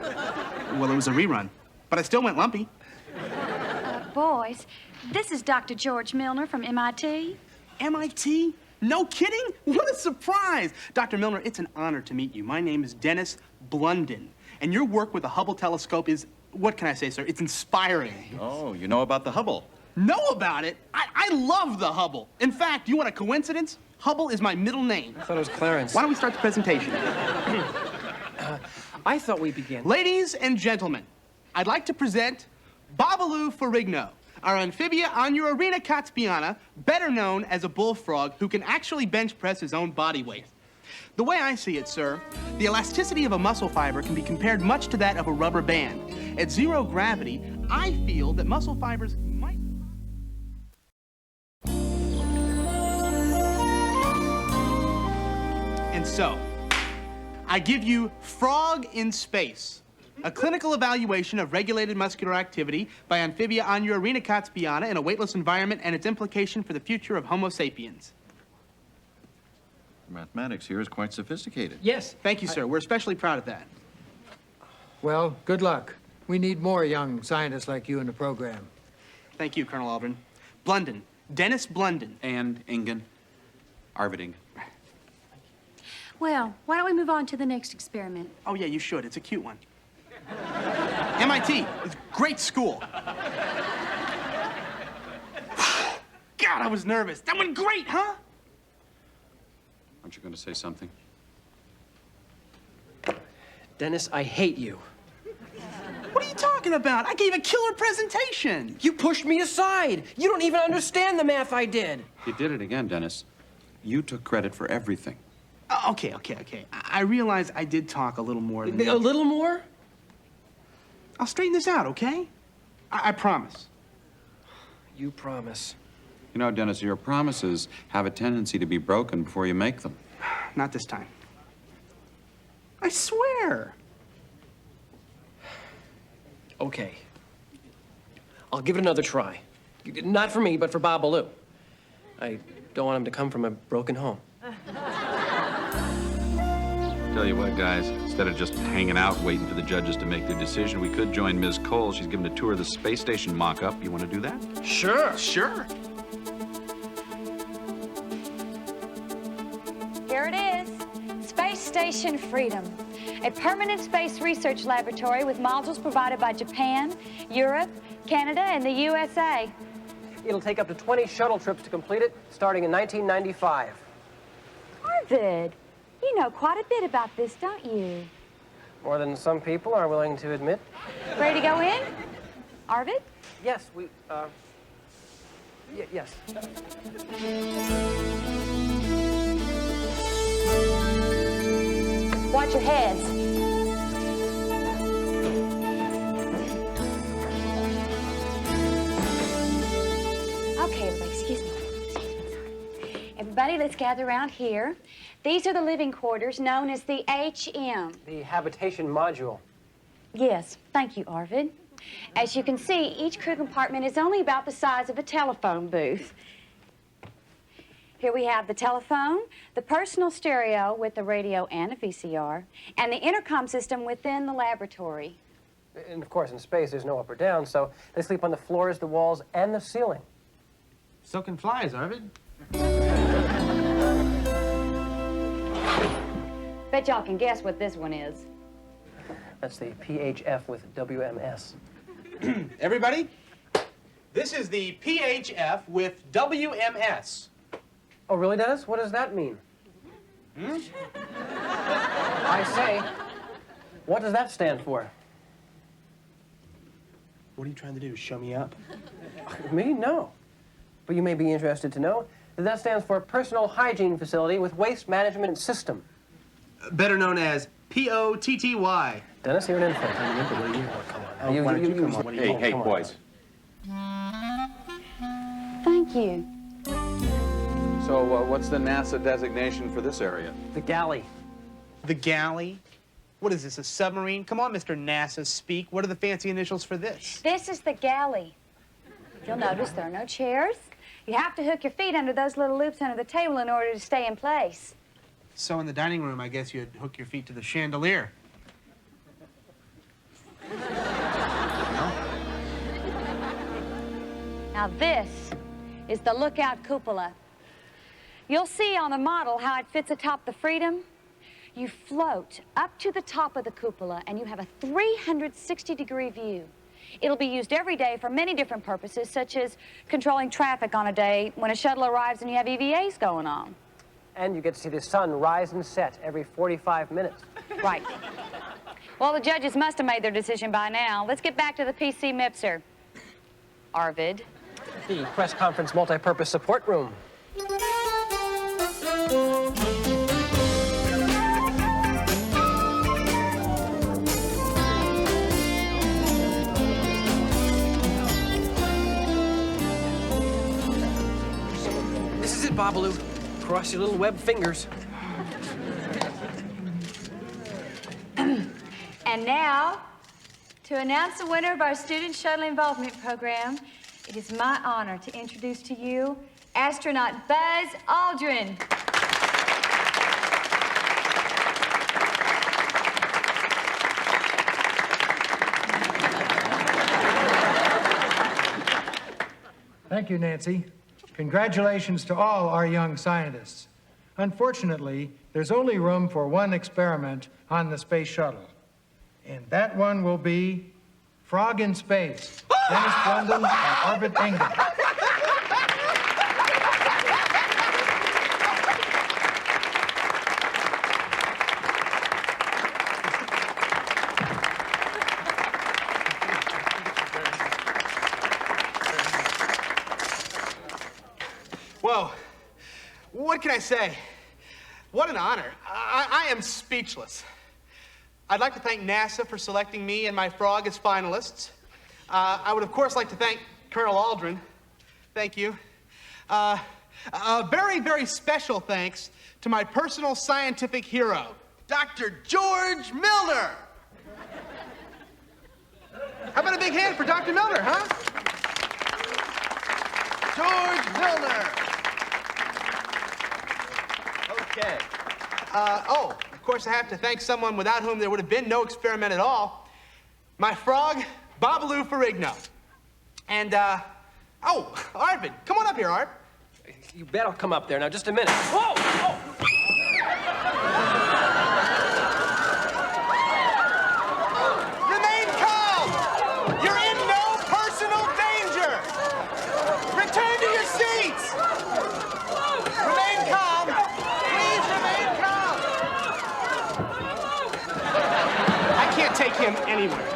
Well, it was a rerun, but I still went lumpy. Boys, this is Dr. George Milner from MIT. MIT? No kidding? What a surprise! Dr. Milner, it's an honor to meet you. My name is Dennis Blunden, and your work with the Hubble telescope is, what can I say, sir? It's inspiring. Oh, you know about the Hubble? Know about it? I love the Hubble. In fact, you want a coincidence? Hubble is my middle name. I thought it was Clarence. Why don't we start the presentation? I thought we began. Ladies and gentlemen, I'd like to present Babalu Ferrigno, our amphibia Onurarina Katspiana, better known as a bullfrog who can actually bench press his own body weight. The way I see it, sir, the elasticity of a muscle fiber can be compared much to that of a rubber band. At zero gravity, I feel that muscle fibers might... And so, I give you Frog in Space, a clinical evaluation of regulated muscular activity by amphibia Onurarina Katspiana in a weightless environment and its implication for the future of Homo sapiens. Mathematics here is quite sophisticated. Yes. Thank you, sir. We're especially proud of that. Well, good luck. We need more young scientists like you in the program. Thank you, Colonel Aldrin. Blunden. Dennis Blunden. And Ingen. Arvid Ingen. Well, why don't we move on to the next experiment? Oh, yeah, you should. It's a cute one. MIT. It's a great school. God, I was nervous. That went great, huh? Aren't you going to say something? Dennis, I hate you. What are you talking about? I gave a killer presentation. You pushed me aside. You don't even understand the math I did. You did it again, Dennis. You took credit for everything. Okay. I realize I did talk a little more than... A little more? I'll straighten this out, okay? I promise. You promise. You know, Dennis, your promises have a tendency to be broken before you make them. Not this time. I swear. Okay. I'll give it another try. Not for me, but for Babalu. I don't want him to come from a broken home. Tell you what, guys, instead of just hanging out waiting for the judges to make their decision, we could join Ms. Cole. She's giving a tour of the space station mock-up. You want to do that? Sure. Here it is, Space Station Freedom, a permanent space research laboratory with modules provided by Japan, Europe, Canada, and the USA. It'll take up to 20 shuttle trips to complete it, starting in 1995. Arvid, you know quite a bit about this, don't you? More than some people are willing to admit. Ready to go in? Arvid? Yes, yes. Watch your heads. everybody, let's gather around here. These are the living quarters known as the HM. The habitation module. Yes, thank you, Arvid. As you can see, each crew compartment is only about the size of a telephone booth. Here we have the telephone, the personal stereo with the radio and a VCR, and the intercom system within the laboratory. And of course, in space, there's no up or down, so they sleep on the floors, the walls, and the ceiling. So can flies, Arvid. Bet y'all can guess what this one is. That's the PHF with WMS. Everybody, this is the PHF with WMS. Oh, really, Dennis? What does that mean? I say, what does that stand for? What are you trying to do, show me up? Me? No. But you may be interested to know that that stands for Personal Hygiene Facility with Waste Management System. Better known as POTTY. Dennis, you're an infant. Come on. Hey, boys. Thank you. So what's the NASA designation for this area? The galley. The galley? What is this, a submarine? Come on, Mr. NASA, speak. What are the fancy initials for this? This is the galley. You'll notice there are no chairs. You have to hook your feet under those little loops under the table in order to stay in place. So in the dining room, I guess you'd hook your feet to the chandelier. Now this is the lookout cupola. You'll see on the model how it fits atop the Freedom. You float up to the top of the cupola and you have a 360-degree view. It'll be used every day for many different purposes, such as controlling traffic on a day when a shuttle arrives and you have EVAs going on. And you get to see the sun rise and set every 45 minutes. Right. Well, the judges must have made their decision by now. Let's get back to the PC MIPSR. Arvid. The press conference multi-purpose support room. This is it, Babalu. Cross your little web fingers. And now, to announce the winner of our Student Shuttle Involvement Program, it is my honor to introduce to you astronaut Buzz Aldrin. Thank you, Nancy. Congratulations to all our young scientists. Unfortunately, there's only room for one experiment on the space shuttle. And that one will be Frog in Space, Dennis Blunden and Arvid Engen. Whoa. What can I say? What an honor. I am speechless. I'd like to thank NASA for selecting me and my frog as finalists. I would, of course, like to thank Colonel Aldrin. Thank you. A very, very special thanks to my personal scientific hero, Dr. George Milner. How about a big hand for Dr. Milner, huh? George Milner. Okay. Oh, of course, I have to thank someone without whom there would have been no experiment at all. My frog, Babalu Ferrigno. And, oh, Arvid, come on up here, Art. You bet I'll come up there. Now, just a minute. Whoa! Oh. Remain calm! You're in no personal danger! Return to your seats! Remain calm! Please remain calm! I can't take him anywhere.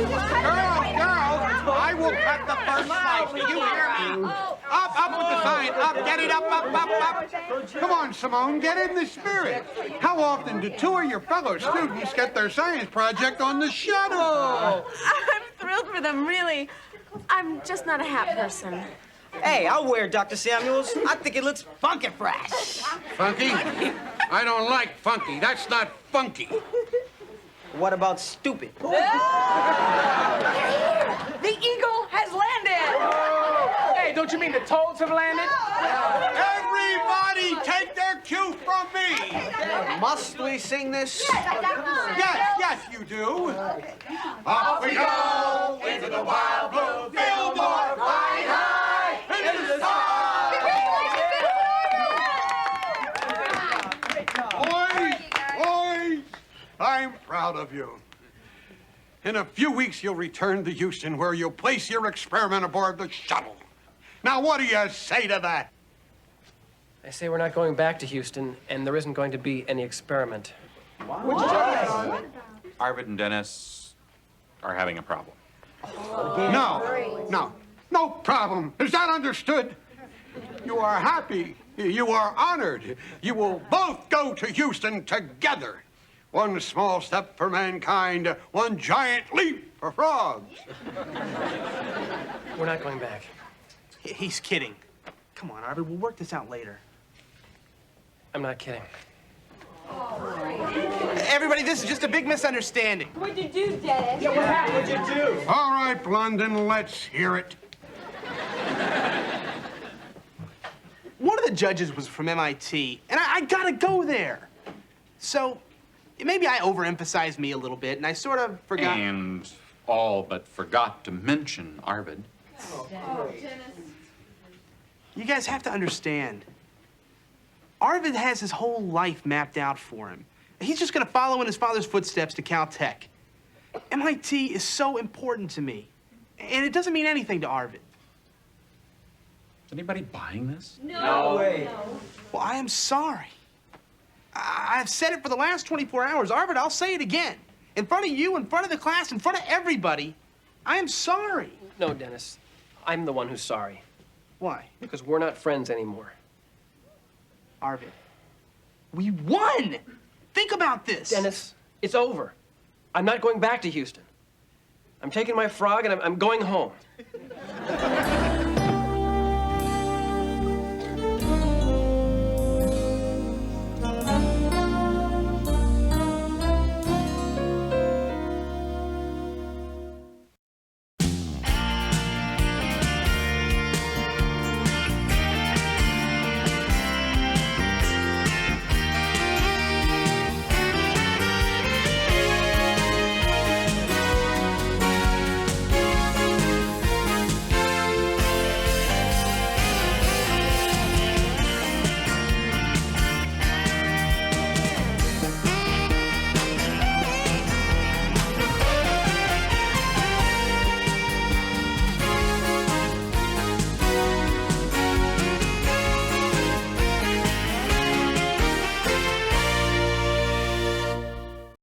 Girls, I will cut the first slice. Do you hear me? Up, Up with the sign. Up. Get it up, up, up, up. Come on, Simone. Get in the spirit. How often do two of your fellow students get their science project on the shuttle? I'm thrilled for them, really. I'm just not a hat person. Hey, I'll wear Dr. Samuels. I think it looks funky fresh. Funky? I don't like funky. That's not funky. What about stupid? The eagle has landed! Hey, don't you mean the toads have landed? Everybody take their cue from me. Must we sing this? Yes, you do. Up we go into the wild blue Fillmore, flying high into the sky. Boys, I'm proud of you. In a few weeks, you'll return to Houston, where you'll place your experiment aboard the shuttle. Now, what do you say to that? I say we're not going back to Houston, and there isn't going to be any experiment. Arvid and Dennis are having a problem. No problem. Is that understood? You are happy. You are honored. You will both go to Houston together. One small step for mankind, one giant leap for frogs. We're not going back. He's kidding. Come on, Arvid, we'll work this out later. I'm not kidding. Everybody, this is just a big misunderstanding. What'd you do, Dennis? Yeah, what happened? What'd you do? All right, Blunden, let's hear it. One of the judges was from MIT, and I gotta go there. So maybe I overemphasized me a little bit, and I sort of forgot. And all but forgot to mention Arvid. You guys have to understand. Arvid has his whole life mapped out for him. He's just gonna follow in his father's footsteps to Caltech. MIT is so important to me, and it doesn't mean anything to Arvid. Is anybody buying this? No way. Well, I am sorry. I've said it for the last 24 hours. Arvid, I'll say it again. In front of you, in front of the class, in front of everybody. I am sorry. No, Dennis. I'm the one who's sorry. Why? Because we're not friends anymore. Arvid, we won! Think about this. Dennis, it's over. I'm not going back to Houston. I'm taking my frog and I'm going home.